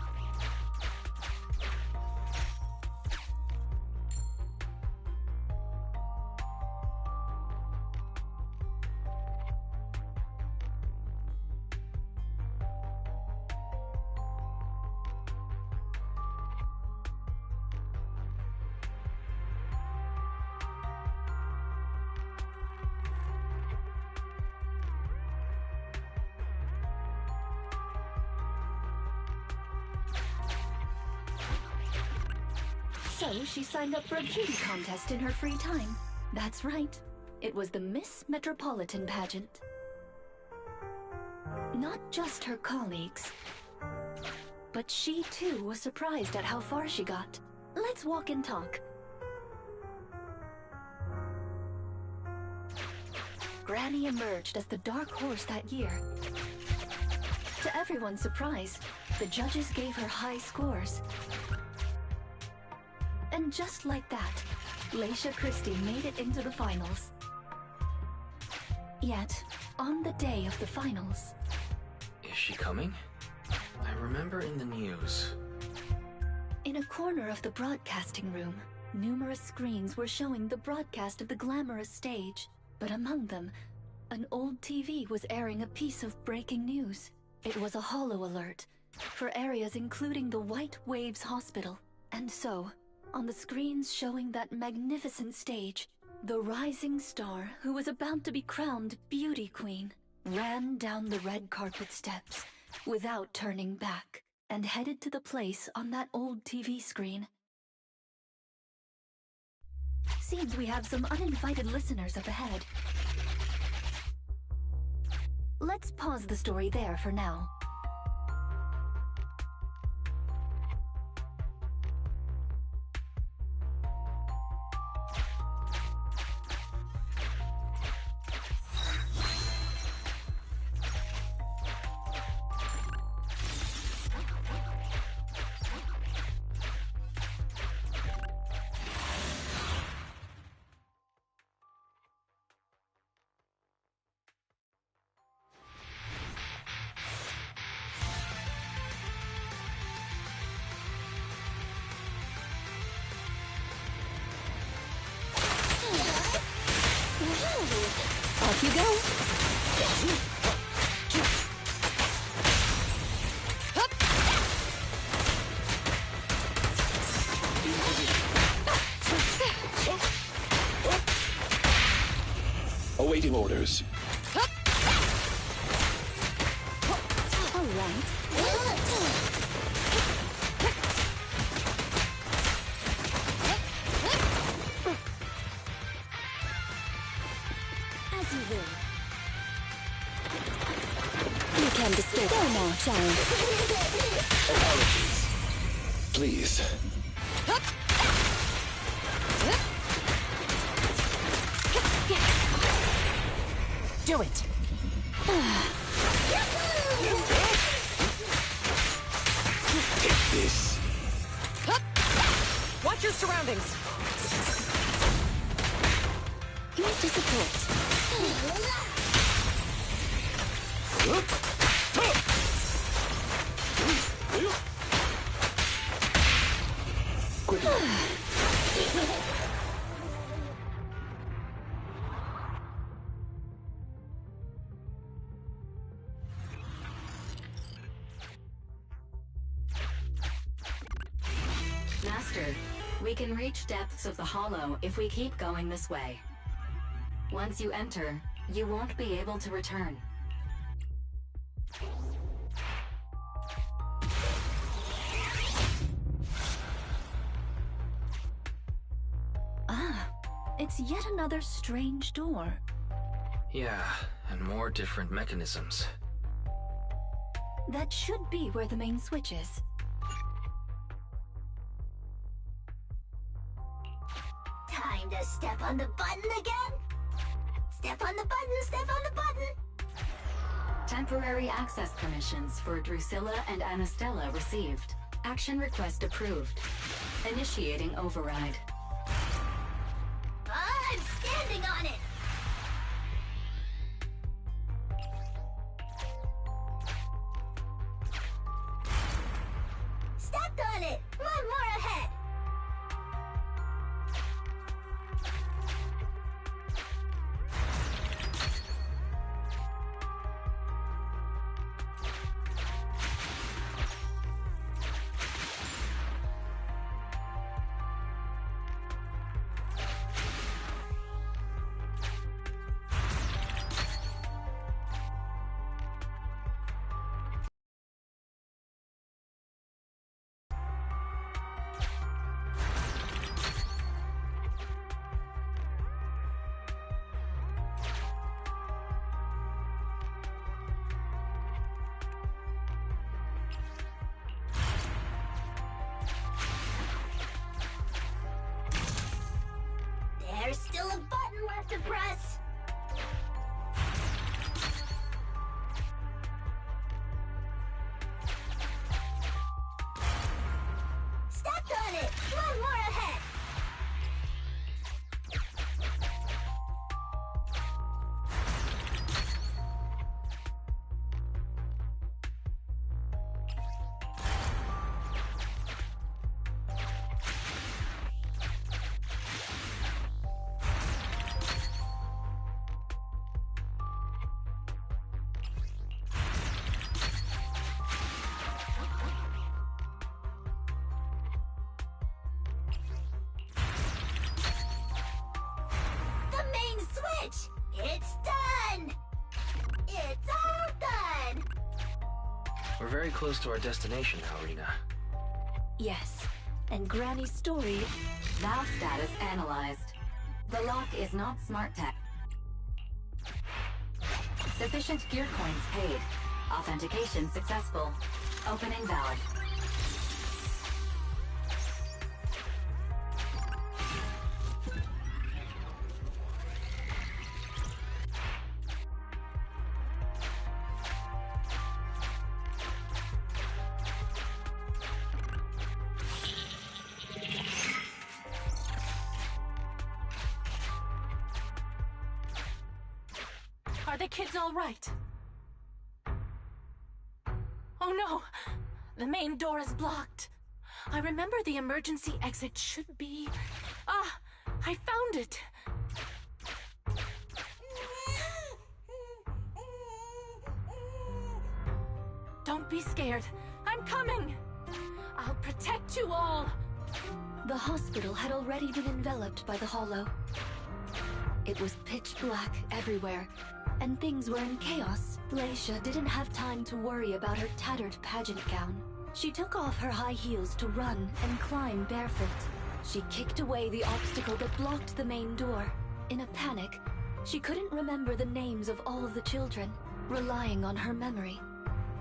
So she signed up for a beauty contest in her free time. That's right. It was the Miss Metropolitan pageant. Not just her colleagues, but she too was surprised at how far she got. Let's walk and talk. Granny emerged as the dark horse that year. To everyone's surprise, the judges gave her high scores. And just like that, Laisha Christie made it into the finals. Yet, on the day of the finals... Is she coming? I remember in the news. In a corner of the broadcasting room, numerous screens were showing the broadcast of the glamorous stage. But among them, an old TV was airing a piece of breaking news. It was a holo alert for areas including the White Waves Hospital. And so, on the screens showing that magnificent stage, the rising star who was about to be crowned beauty queen ran down the red carpet steps without turning back and headed to the place on that old TV screen. Seems we have some uninvited listeners up ahead. Let's pause the story there for now. Off you go. Awaiting orders. All right. As you will. You can disturb. Go now, child. Apologies. Please. Do it. Take this. Watch your surroundings. Here to support. Master, we can reach depths of the hollow if we keep going this way. Once you enter, you won't be able to return. Ah, it's yet another strange door. Yeah, and more different mechanisms. That should be where the main switch is. Time to step on the button again? Step on the button, step on the button! Temporary access permissions for Drusilla and Anastella received. Action request approved. Initiating override. I'm standing on it! Stepped on it! One more ahead! got it! One more ahead! It's done! It's all done! We're very close to our destination now, Rena. Yes, and Granny's story... Valve status analyzed. The lock is not smart tech. Sufficient gear coins paid. Authentication successful. Opening valve. Are the kids all right? Oh no! The main door is blocked. I remember the emergency exit should be... Ah! I found it! Don't be scared. I'm coming! I'll protect you all! The hospital had already been enveloped by the hollow. It was pitch black everywhere, and things were in chaos. Laisha didn't have time to worry about her tattered pageant gown. She took off her high heels to run and climb barefoot. She kicked away the obstacle that blocked the main door. In a panic, she couldn't remember the names of all the children, relying on her memory.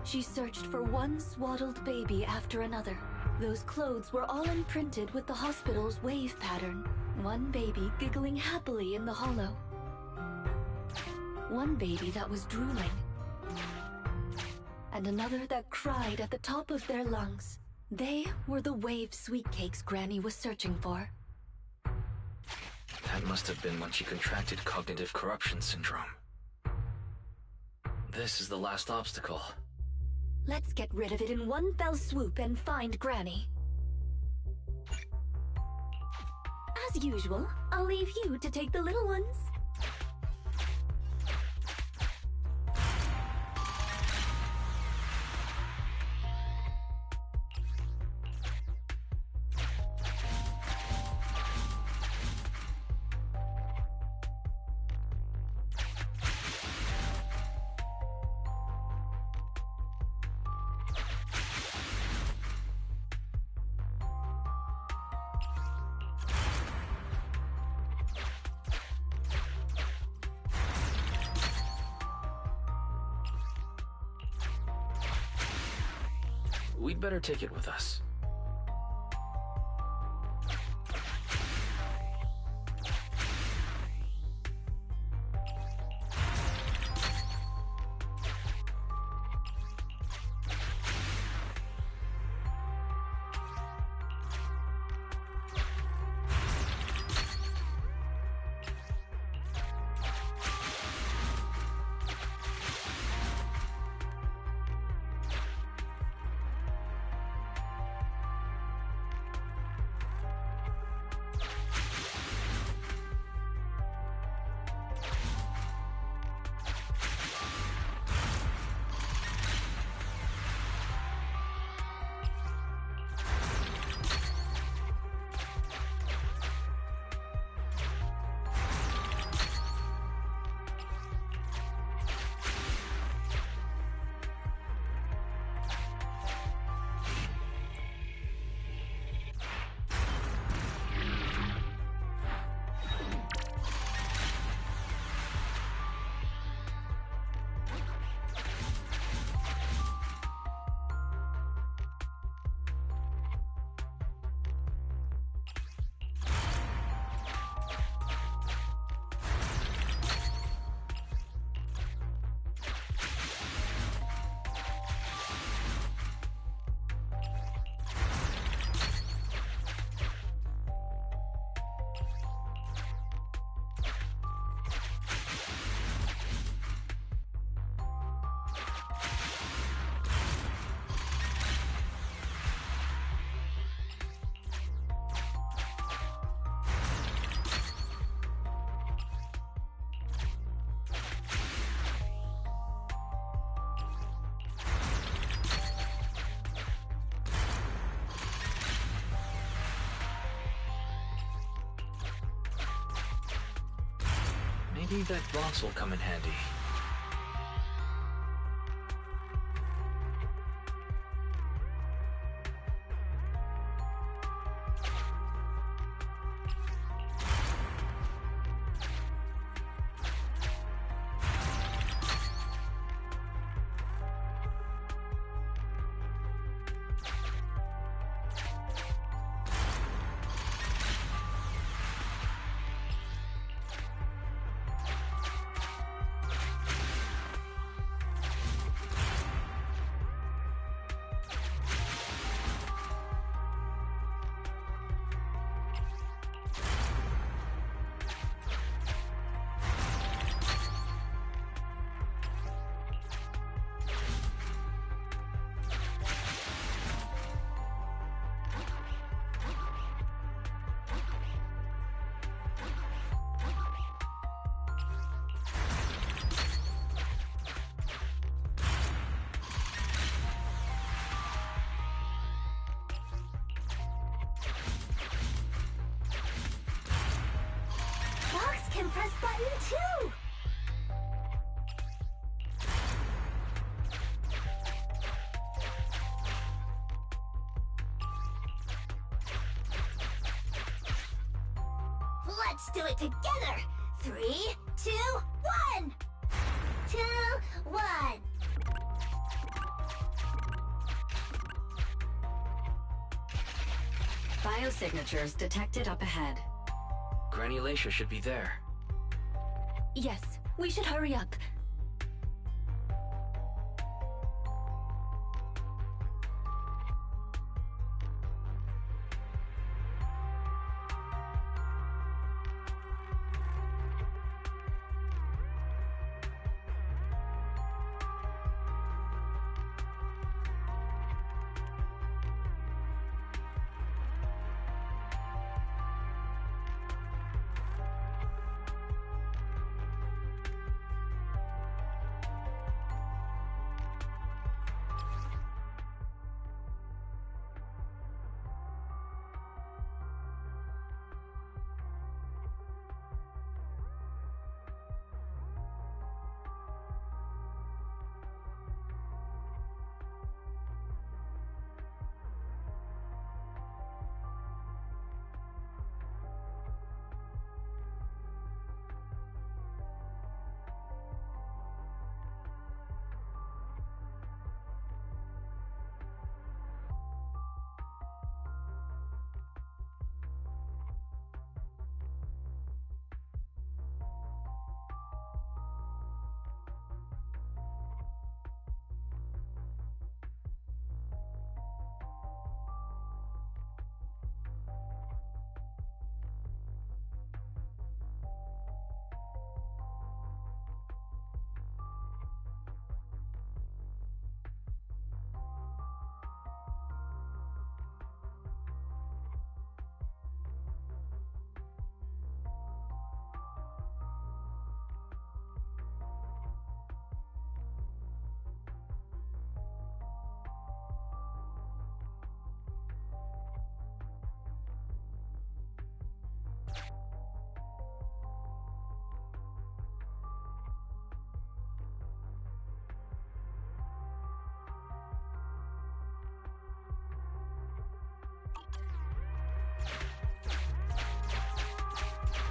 She searched for one swaddled baby after another. Those clothes were all imprinted with the hospital's wave pattern. One baby giggling happily in the hollow. One baby that was drooling. And another that cried at the top of their lungs. They were the wave sweet cakes Granny was searching for. That must have been when she contracted cognitive corruption syndrome. This is the last obstacle. Let's get rid of it in one fell swoop and find Granny. As usual, I'll leave you to take the little ones. We'd better take it with us. Maybe that box will come in handy. Can press button too! Let's do it together! 3, 2, 1! 2, 1! Biosignatures detected up ahead. Granny Lacia should be there. Yes, we should hurry up.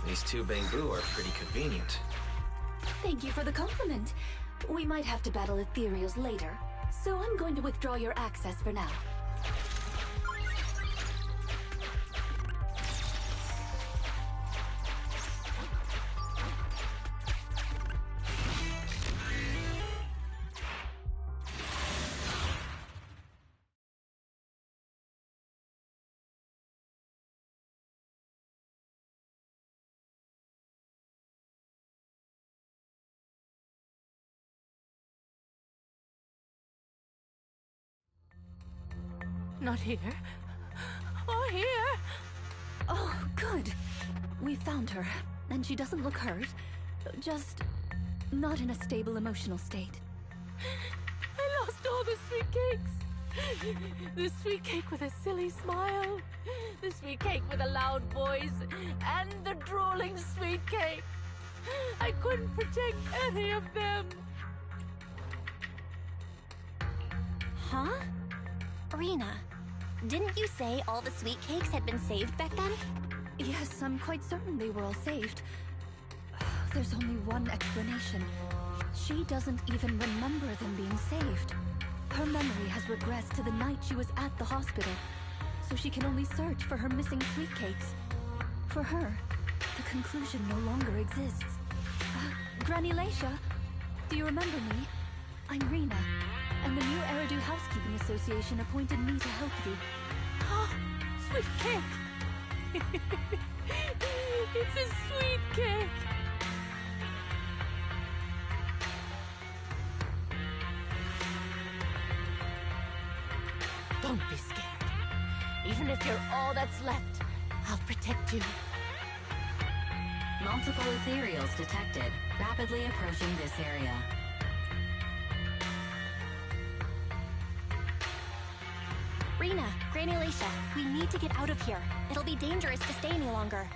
These two bamboo are pretty convenient. Thank you for the compliment. We might have to battle ethereals later, so I'm going to withdraw your access for now. Not here. Or here. Oh, good. We found her, and she doesn't look hurt. Just not in a stable emotional state. I lost all the sweet cakes. The sweet cake with a silly smile. The sweet cake with a loud voice. And the drooling sweet cake. I couldn't protect any of them. Huh? Rena, didn't you say all the sweet cakes had been saved back then? Yes, I'm quite certain they were all saved. There's only one explanation. She doesn't even remember them being saved. Her memory has regressed to the night she was at the hospital, so she can only search for her missing sweet cakes. For her, the conclusion no longer exists. Granny Leisha, do you remember me? I'm Rena, and the new Eridu Housekeeping Association appointed me to help you. Sweet cake! It's a sweet cake! Don't be scared. Even if you're all that's left, I'll protect you. Multiple ethereals detected, rapidly approaching this area. Rena, Granny Leisha, we need to get out of here. It'll be dangerous to stay any longer.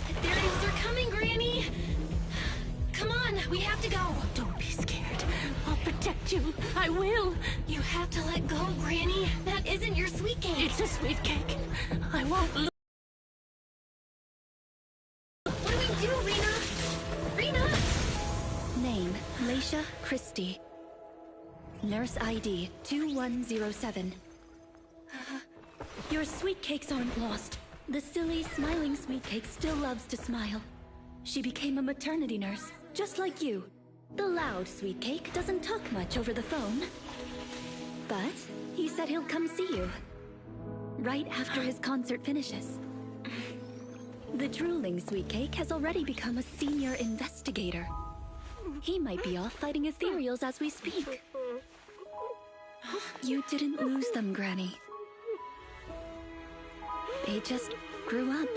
Ethereals are coming, Granny! Come on, we have to go! Don't be scared. I'll protect you. I will. You have to let go, Granny. That isn't your sweet cake. It's a sweet cake. I won't lose. What do we do, Rena? Rena! Name, Leisha Christie. Nurse ID 2107. Your sweet cakes aren't lost. The silly, smiling sweet cake still loves to smile. She became a maternity nurse, just like you. The loud sweet cake doesn't talk much over the phone. But he said he'll come see you. Right after his concert finishes. The drooling sweet cake has already become a senior investigator. He might be off fighting ethereals as we speak. You didn't lose them, Granny. They just grew up.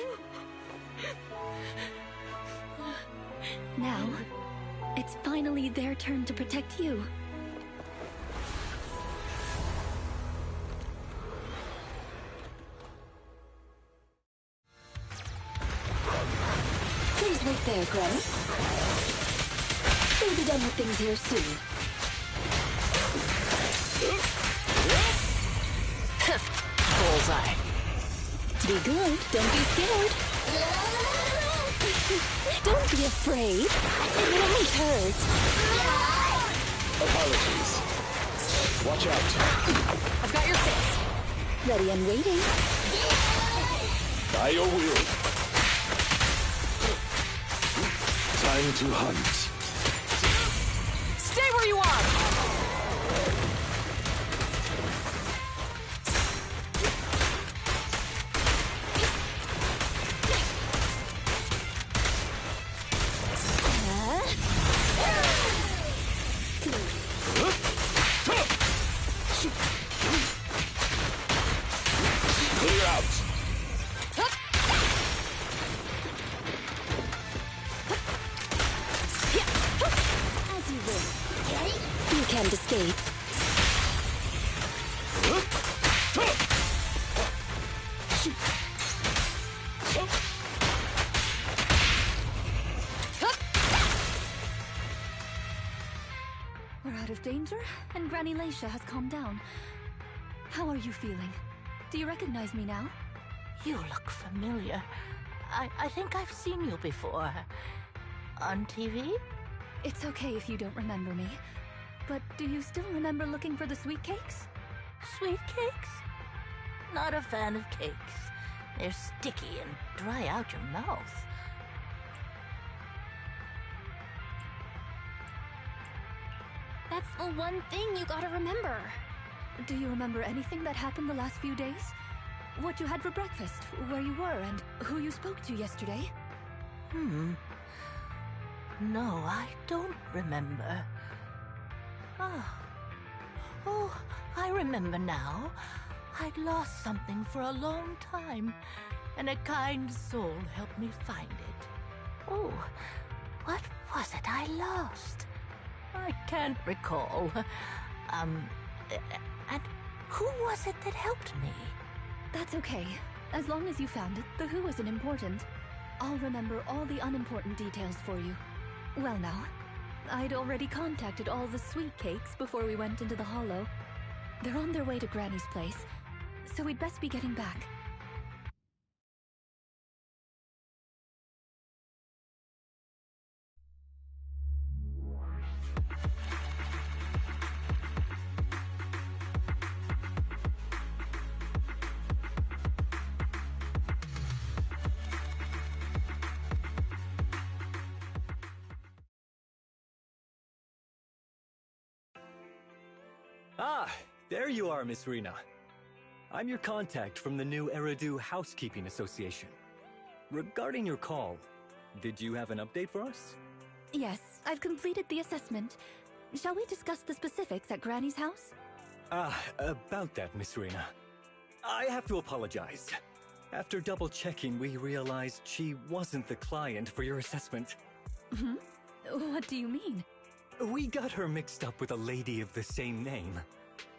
Now, it's finally their turn to protect you. Please wait there, Granny. We'll be done with things here soon. Bullseye. Be good, don't be scared. Don't be afraid. It won't hurt. Apologies. Watch out. I've got your six. Ready and waiting. By your will. Time to hunt. Stay where you are! Clear out. As you will. You can't escape. We're out of danger, and Granny Leisha has calmed down. How are you feeling? Do you recognize me now? You look familiar. I think I've seen you before. On TV? It's okay if you don't remember me. But do you still remember looking for the sweet cakes? Sweet cakes? Not a fan of cakes. They're sticky and dry out your mouth. That's the one thing you gotta remember. Do you remember anything that happened the last few days? What you had for breakfast, where you were, and who you spoke to yesterday? No, I don't remember. Oh, I remember now. I'd lost something for a long time, and a kind soul helped me find it. Oh, what was it I lost? I can't recall. And who was it that helped me? That's okay. As long as you found it, the who isn't important. I'll remember all the unimportant details for you. Well now, I'd already contacted all the sweet cakes before we went into the hollow. They're on their way to Granny's place, so we'd best be getting back. Ah, there you are, Miss Rena. I'm your contact from the new Eridu Housekeeping Association. Regarding your call, did you have an update for us? Yes, I've completed the assessment. Shall we discuss the specifics at Granny's house? About that, Miss Rena. I have to apologize. After double-checking, we realized she wasn't the client for your assessment. Hmm? What do you mean? We got her mixed up with a lady of the same name,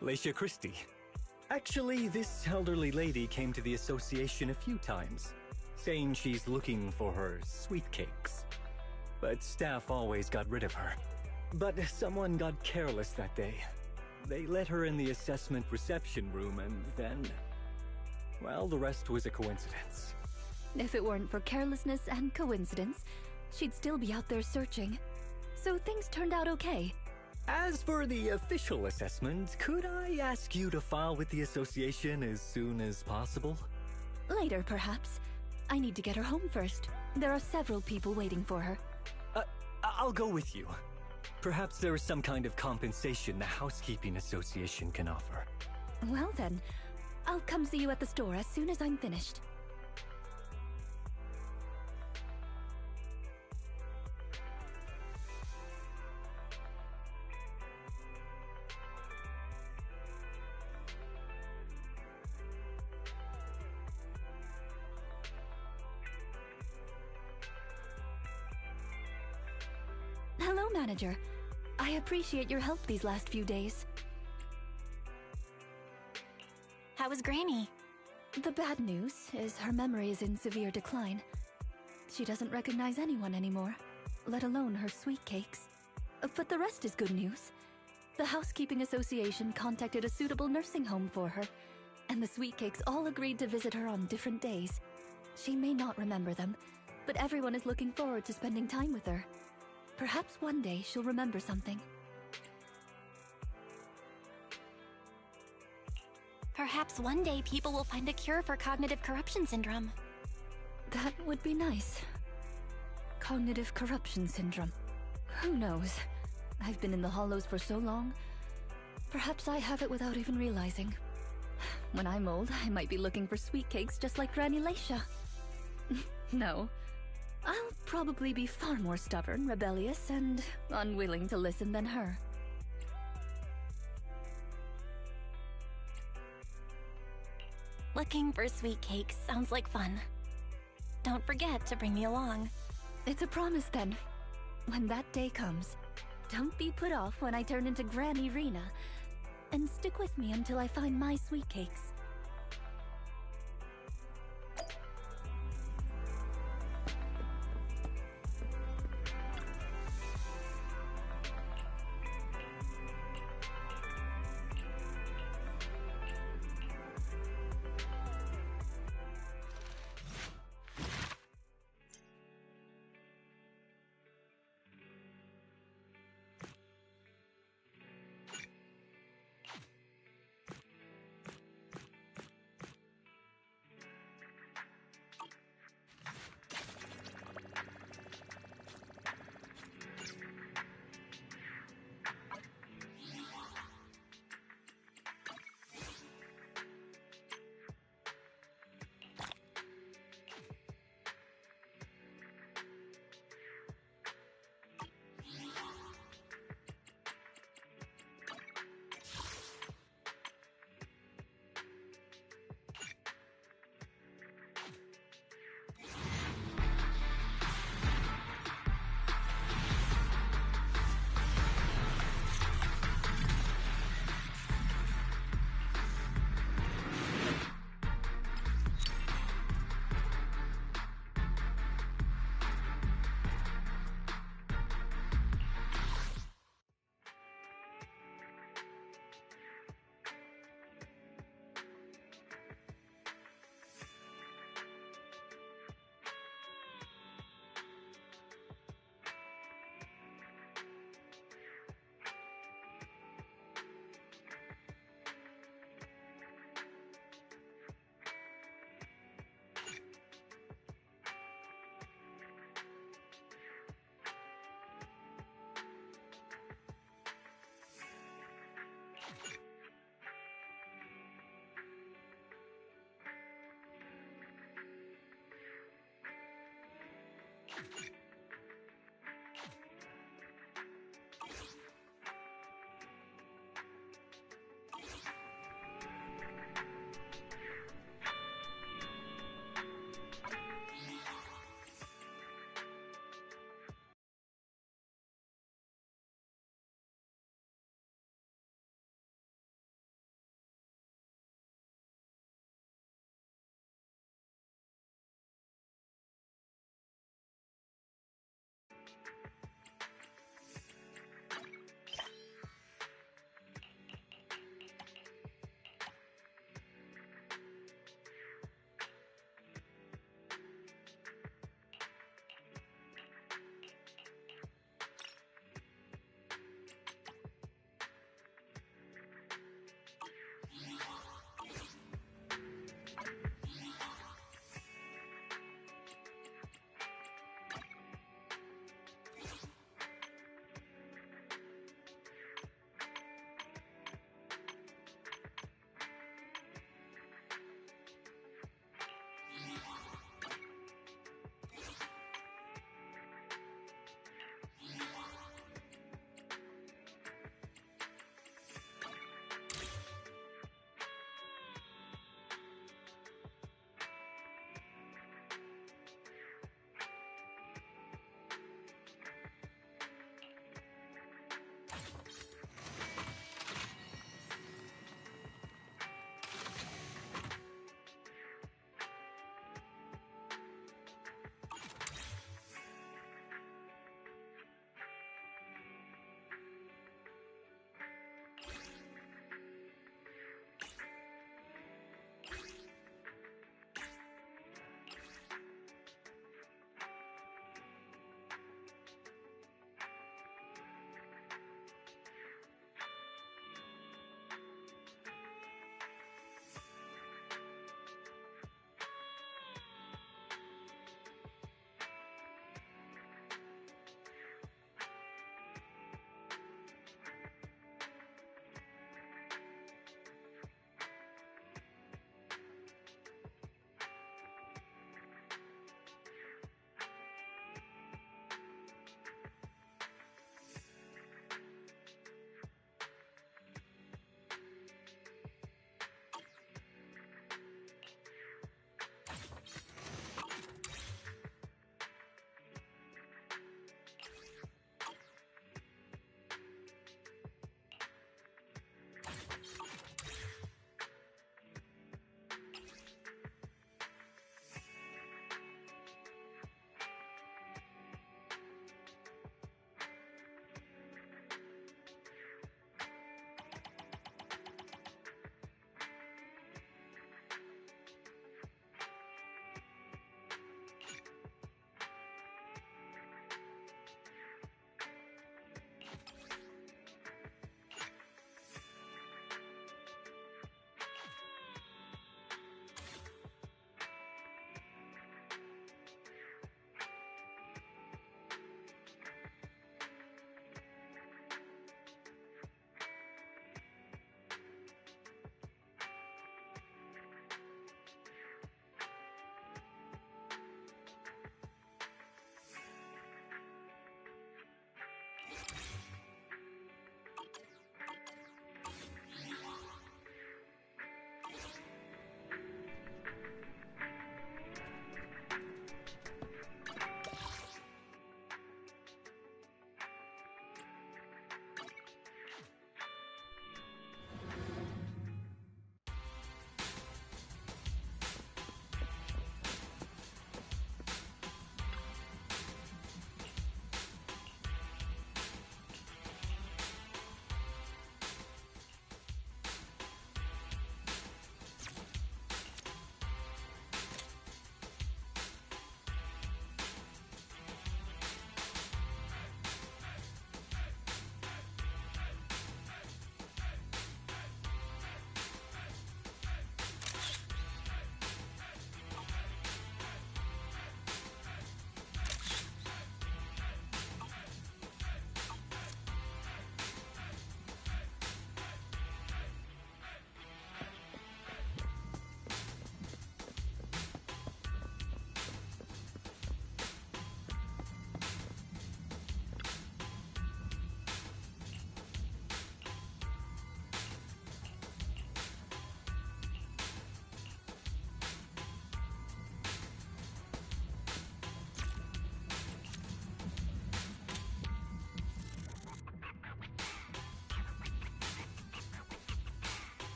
Leisha Christie. Actually, this elderly lady came to the association a few times, saying she's looking for her sweet cakes. But staff always got rid of her. But someone got careless that day. They let her in the assessment reception room and then... well, the rest was a coincidence. If it weren't for carelessness and coincidence, she'd still be out there searching. So things turned out okay. As for the official assessment, could I ask you to file with the association as soon as possible? Later, perhaps. I need to get her home first. There are several people waiting for her. I'll go with you. Perhaps there is some kind of compensation the Housekeeping Association can offer. Well then, I'll come see you at the store as soon as I'm finished. Hello, Manager. I appreciate your help these last few days. How was Granny? The bad news is her memory is in severe decline. She doesn't recognize anyone anymore, let alone her sweet cakes. But the rest is good news. The Housekeeping Association contacted a suitable nursing home for her, and the sweet cakes all agreed to visit her on different days. She may not remember them, but everyone is looking forward to spending time with her. Perhaps one day she'll remember something. Perhaps one day people will find a cure for cognitive corruption syndrome. That would be nice. Cognitive corruption syndrome. Who knows? I've been in the hollows for so long. Perhaps I have it without even realizing. When I'm old, I might be looking for sweet cakes just like Granny Leisha. No. I'll probably be far more stubborn, rebellious, and unwilling to listen than her. Looking for sweet cakes sounds like fun. Don't forget to bring me along. It's a promise then. When that day comes, don't be put off when I turn into Granny Rena, and stick with me until I find my sweet cakes.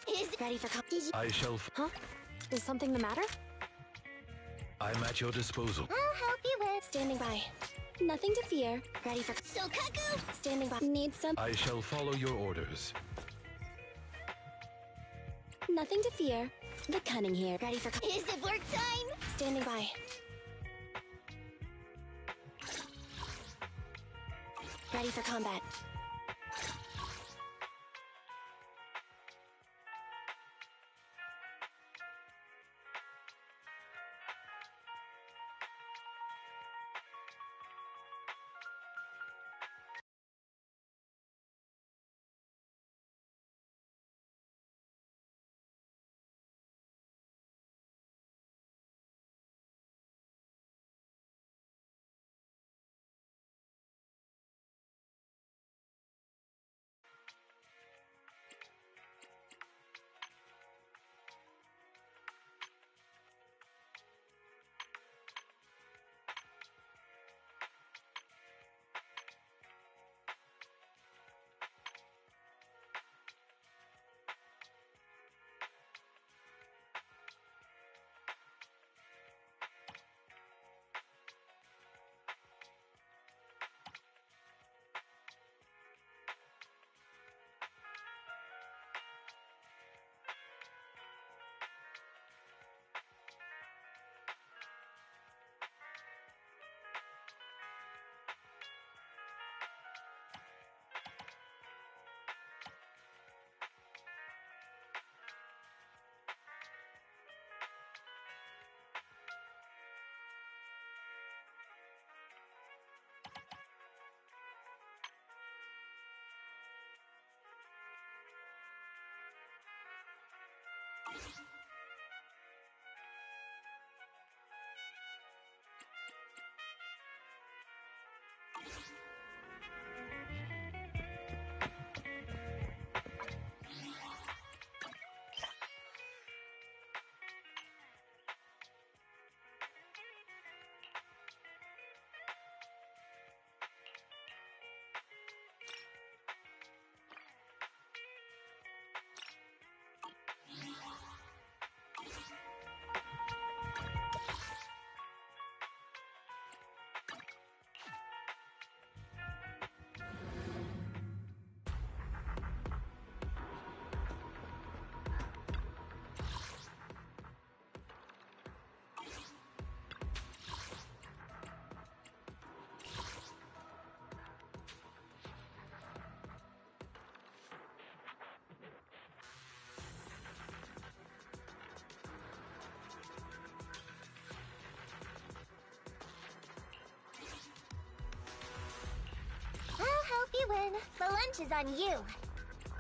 Is Ready for Did you? I shall. Huh? Is something the matter? I'm at your disposal. I'll help you with. Standing by. Nothing to fear. Ready for So cuckoo. standing by. Need some. I shall follow your orders. Nothing to fear. The cunning here. Ready for Is it work time? standing by. Ready for combat. I'll help you win. The lunch is on you.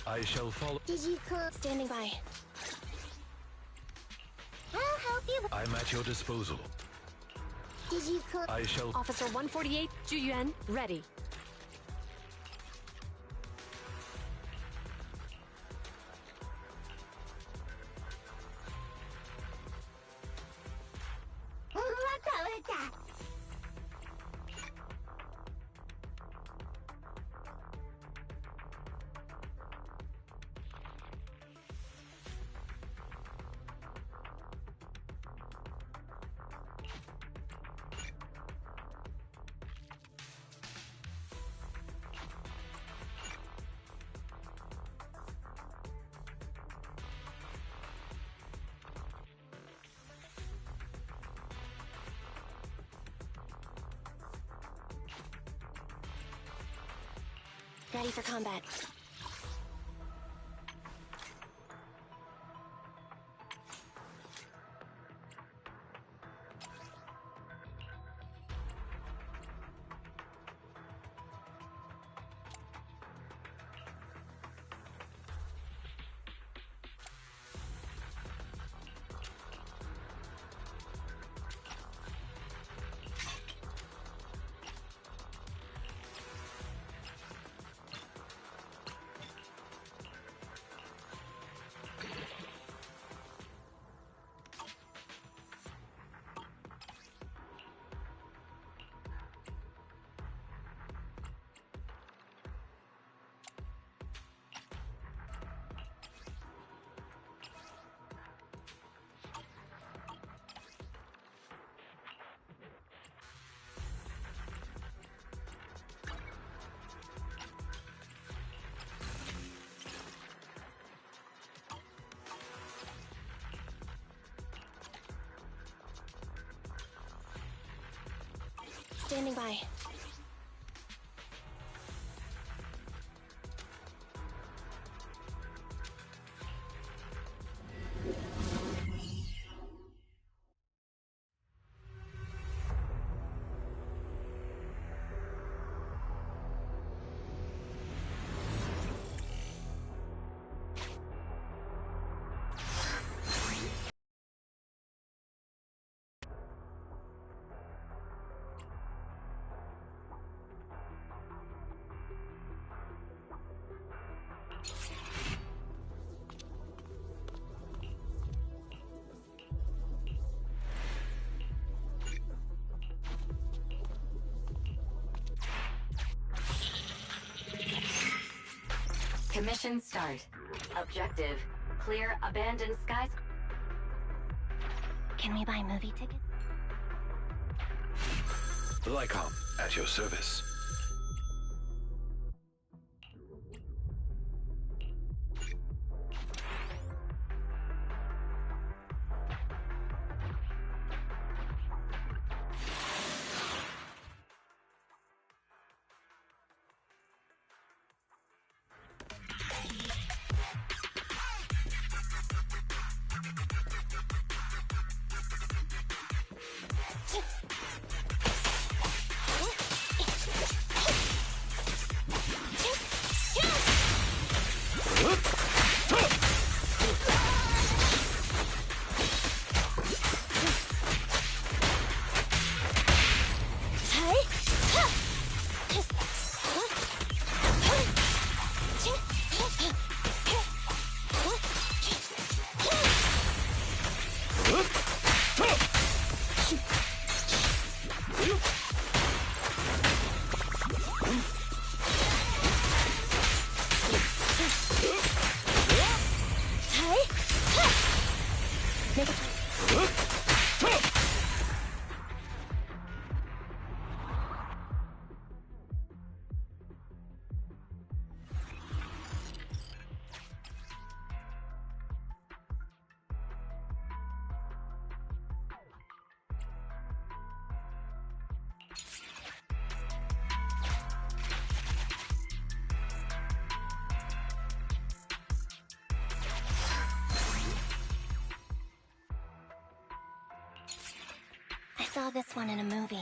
I shall follow. Did you call? Standing by. I'll help you. I'm at your disposal. Did you call? I shall. Officer 148, Juyuan, ready. Ready for combat. Standing by. Mission start. Objective: clear abandoned skies. Can we buy movie tickets? Lycom, at your service. I saw this one in a movie.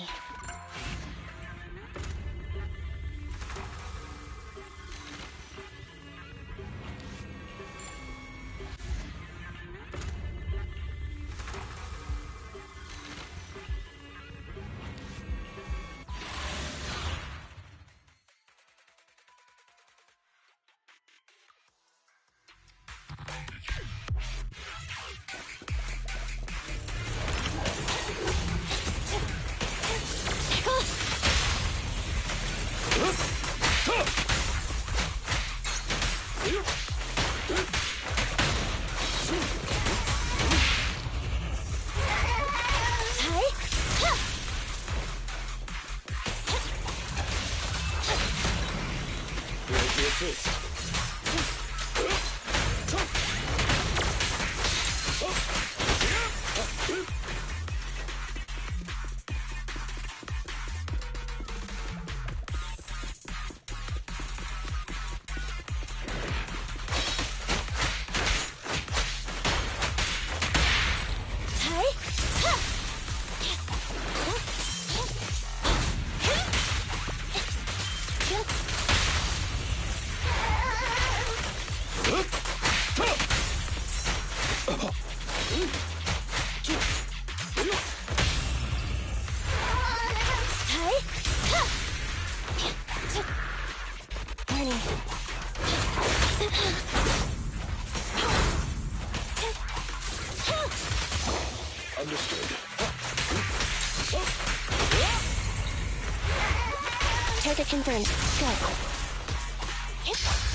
Target confirmed. Go.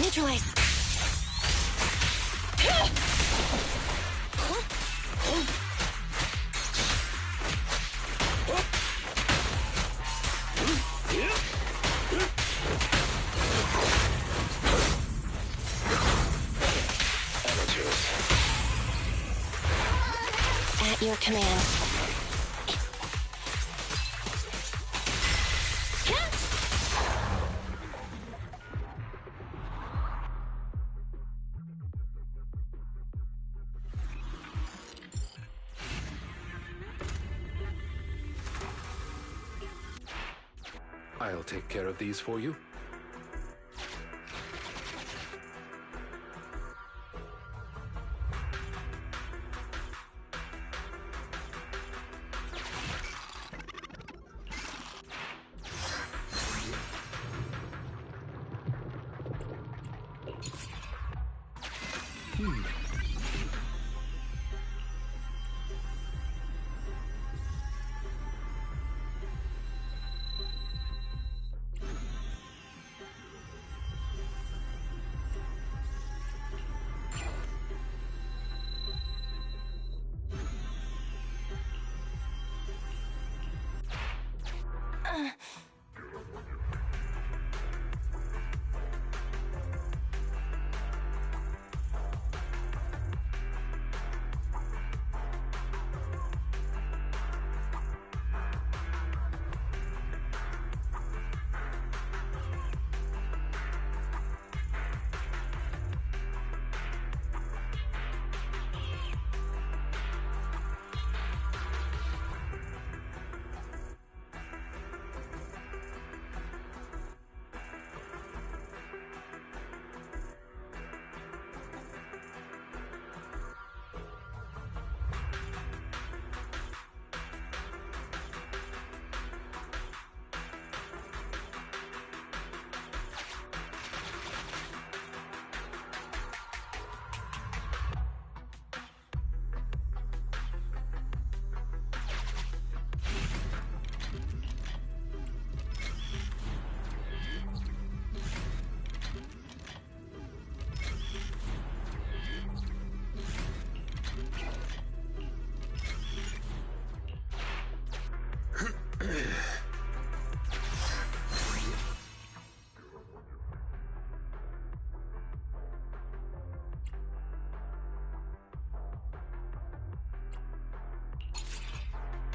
Neutralize. At your command. I'll take care of these for you.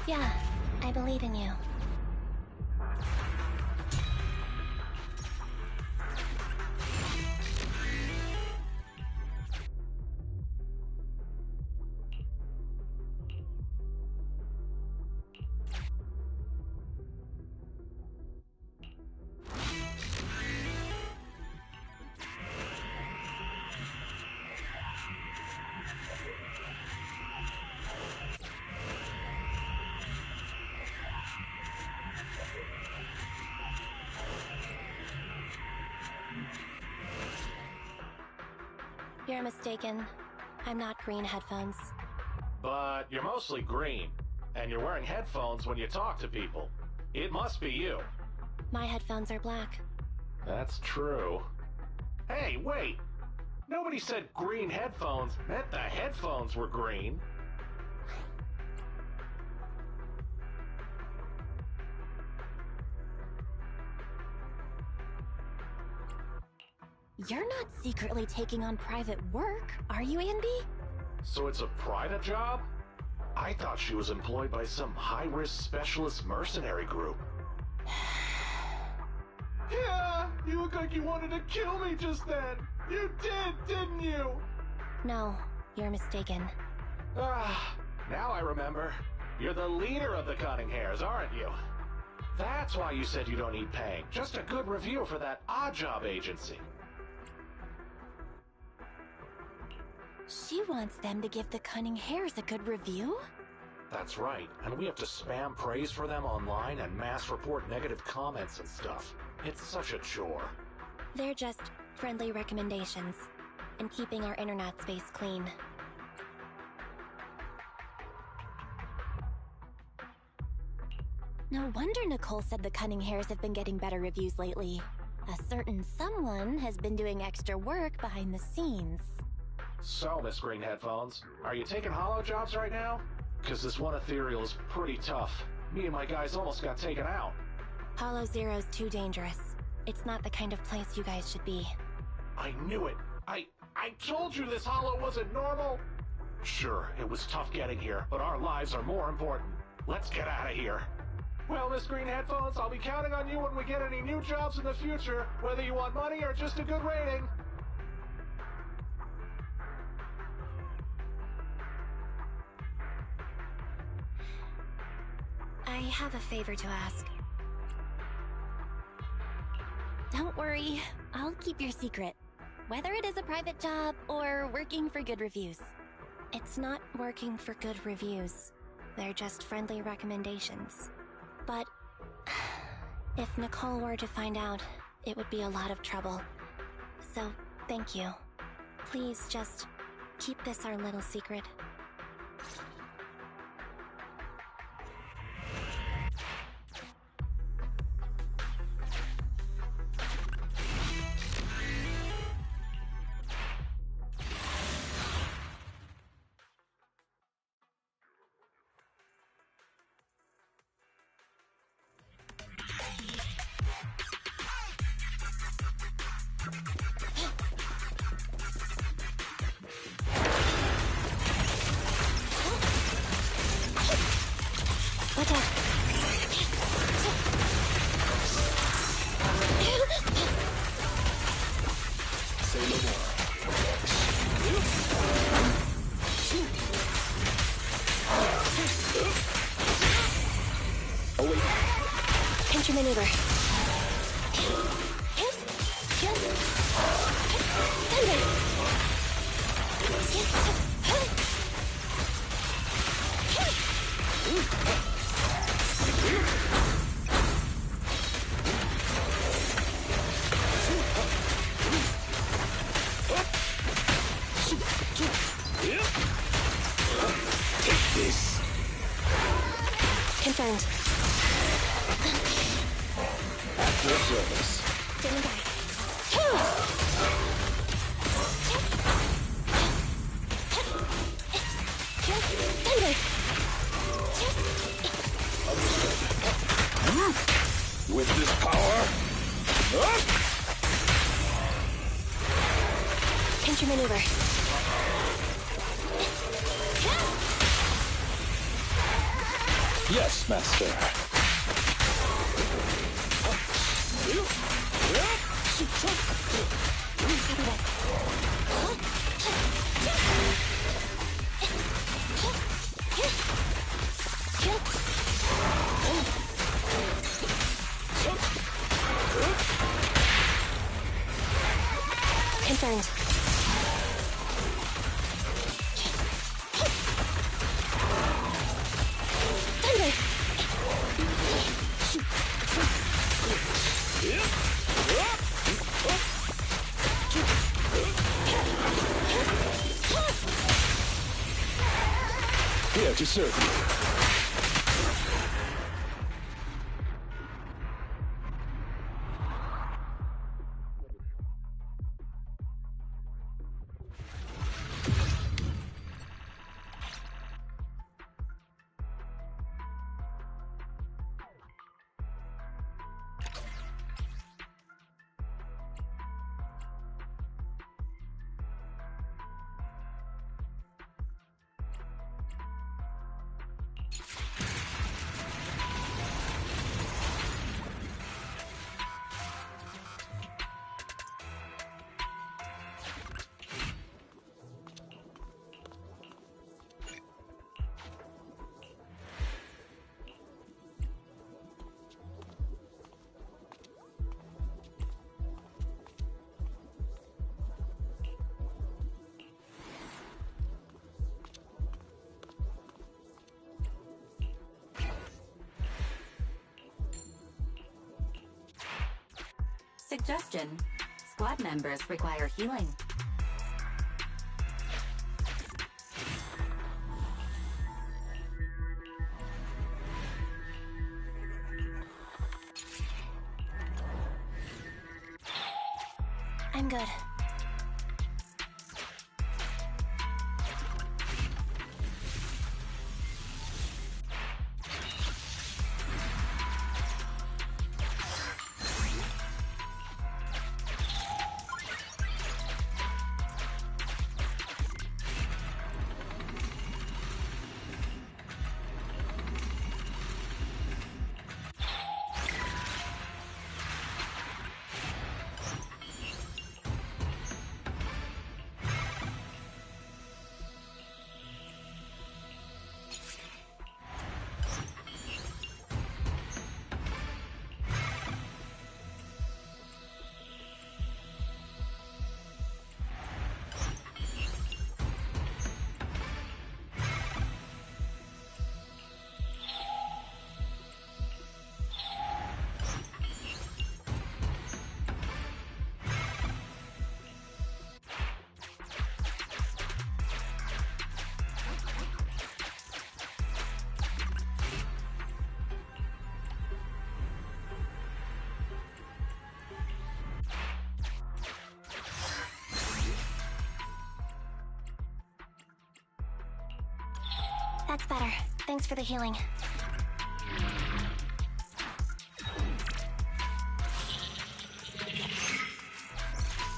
Yeah, I believe in you. You're mistaken. I'm not green headphones. But you're mostly green, and you're wearing headphones when you talk to people. It must be you. My headphones are black. That's true. Hey, wait! Nobody said green headphones meant the headphones were green. You're not secretly taking on private work, are you, Andy? So it's a private job? I thought she was employed by some high-risk specialist mercenary group. Yeah, you look like you wanted to kill me just then. You did, didn't you? No, you're mistaken. Ah, now I remember. You're the leader of the Cunning Hares, aren't you? That's why you said you don't need paying. Just a good review for that odd job agency. She wants them to give the Cunning Hares a good review? That's right, and we have to spam praise for them online and mass report negative comments and stuff. It's such a chore. They're just friendly recommendations, and keeping our internet space clean. No wonder Nicole said the Cunning Hares have been getting better reviews lately. A certain someone has been doing extra work behind the scenes. So, Miss Green Headphones, are you taking hollow jobs right now? Because this one ethereal is pretty tough. Me and my guys almost got taken out. Hollow Zero's too dangerous. It's not the kind of place you guys should be. I knew it. I told you this hollow wasn't normal. Sure, it was tough getting here, but our lives are more important. Let's get out of here. Well, Miss Green Headphones, I'll be counting on you when we get any new jobs in the future, whether you want money or just a good rating. I have a favor to ask. Don't worry, I'll keep your secret. Whether it is a private job or working for good reviews. It's not working for good reviews. They're just friendly recommendations. But if Nicole were to find out, it would be a lot of trouble. So, thank you. Please just keep this our little secret. Maneuver. Take this. Confirmed. At your service. Standing by. With this power, Pinch your maneuver. yes, master. Confirmed. Here to serve you. Suggestion. Squad members require healing. I'm good. That's better. Thanks for the healing.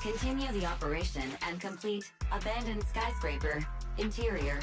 Continue the operation and complete Abandoned Skyscraper, Interior.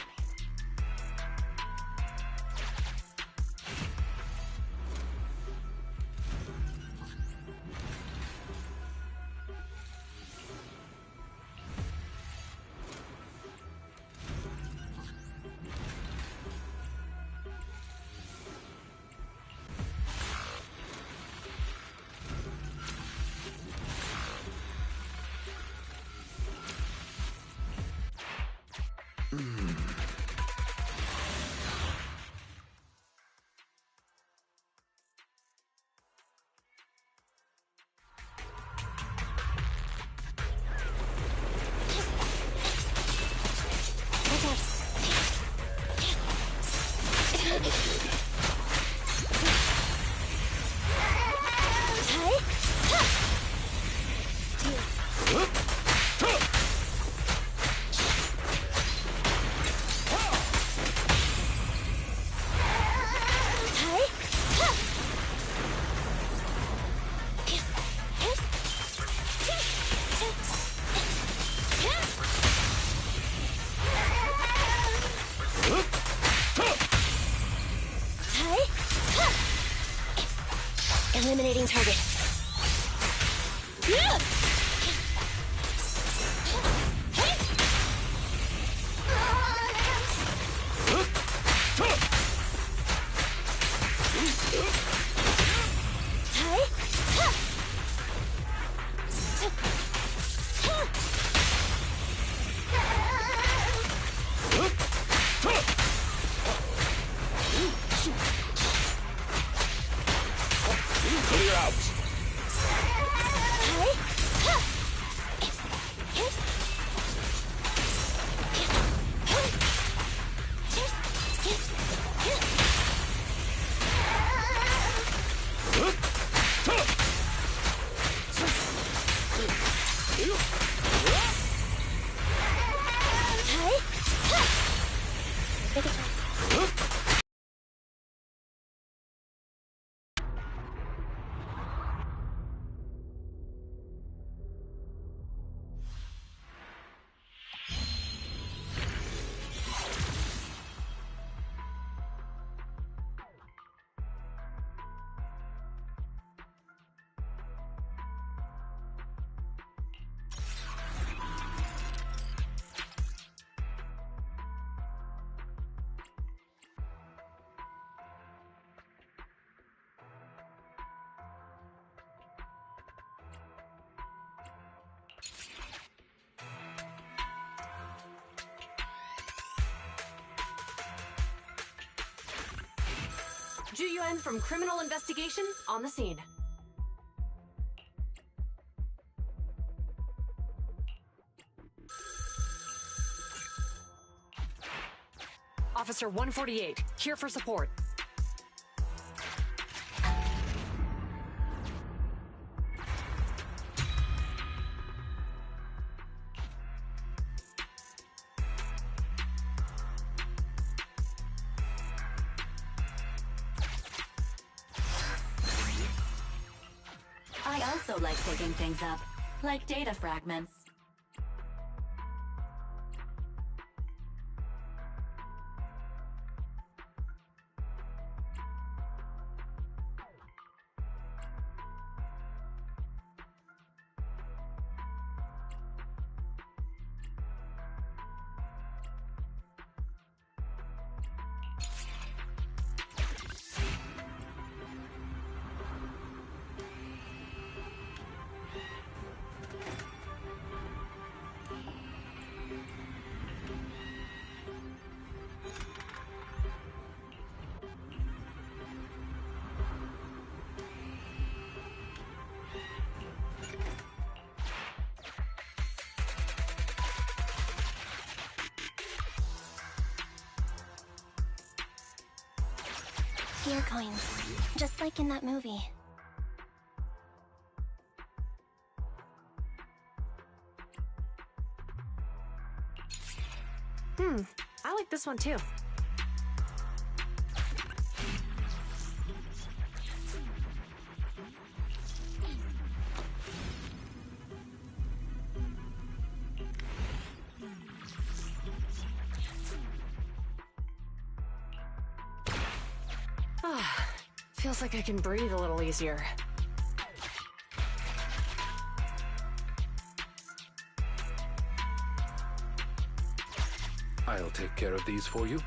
Eliminating target. Clear out. Ju-Yuan from Criminal Investigation on the scene. Officer 148, here for support. I also like picking things up, like data fragments. Gear coins, just like in that movie. I like this one too. Feels like I can breathe a little easier. I'll take care of these for you.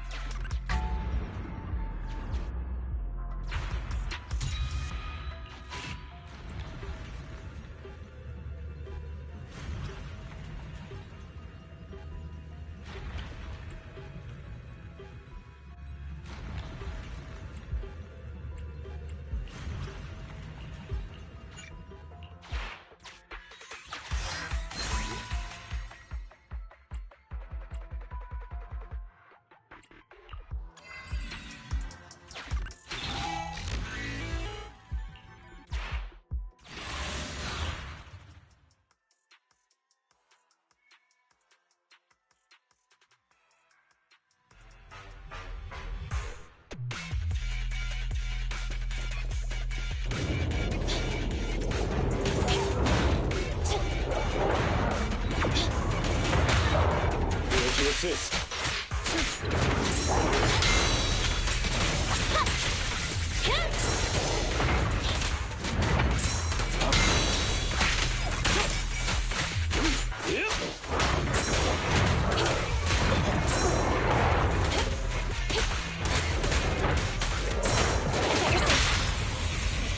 Assist.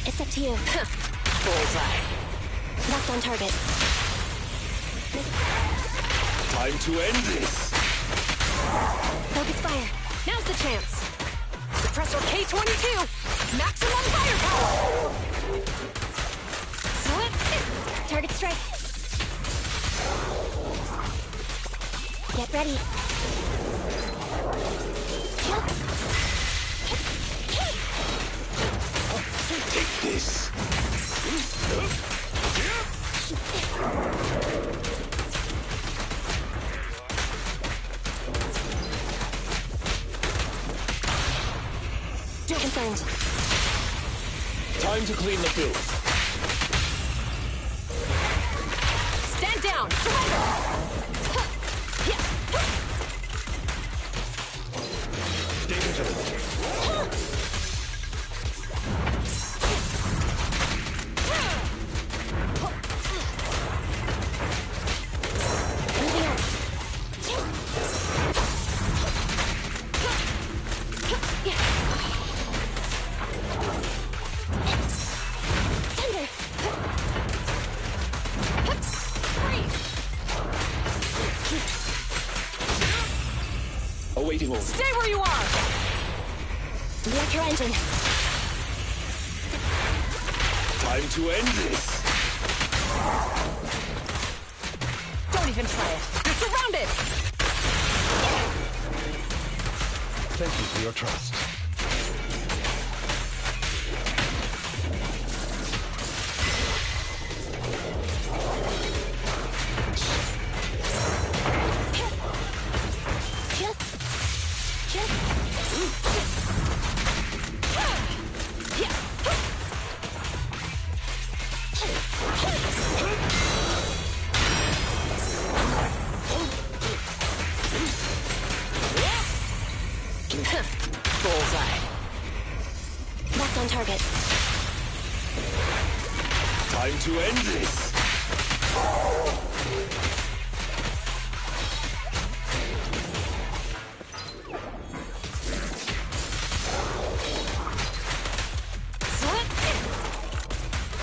It's up to you. Bullseye. Locked on target. Time to end this. Focus fire. Now's the chance. Suppressor K-22. Maximum firepower. Target strike. Get ready. Take this. Still confirmed. Time to clean the filth. Stand down. Surrender. Awaiting orders. Stay where you are. Reactor engine. Time to end this. Don't even try it. You're surrounded. Thank you for your trust. Bullseye. Locked on target. Time to end this.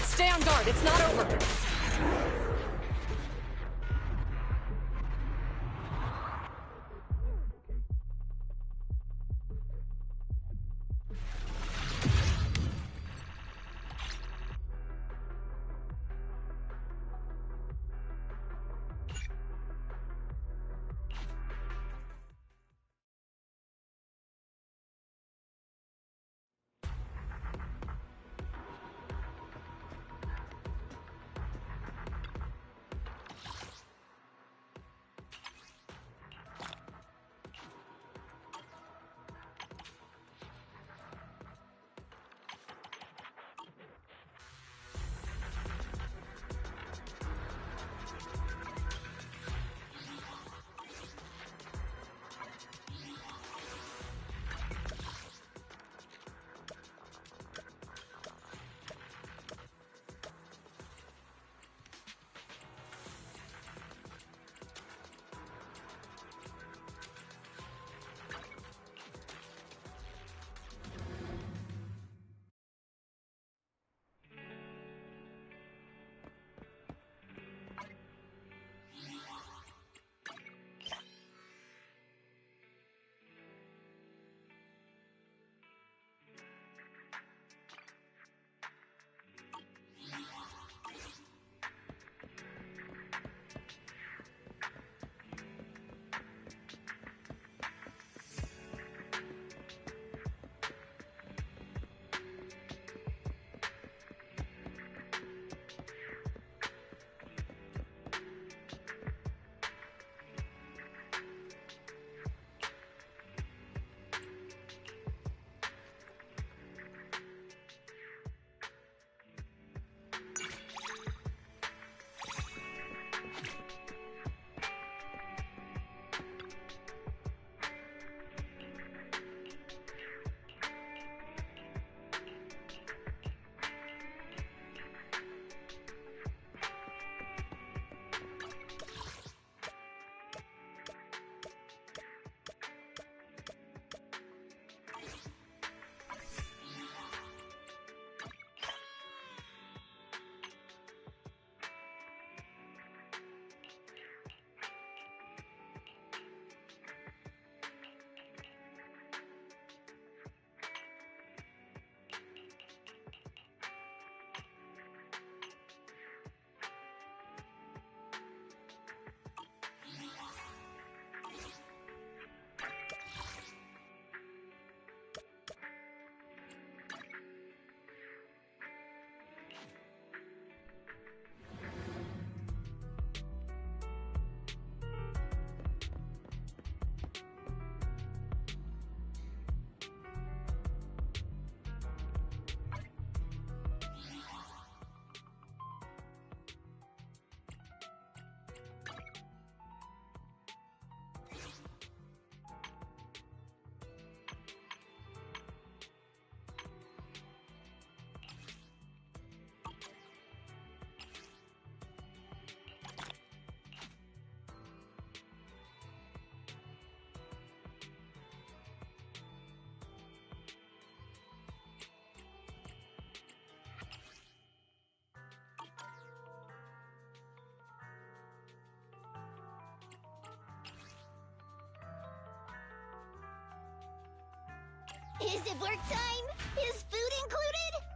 Stay on guard. It's not over. Is it work time? Is food included?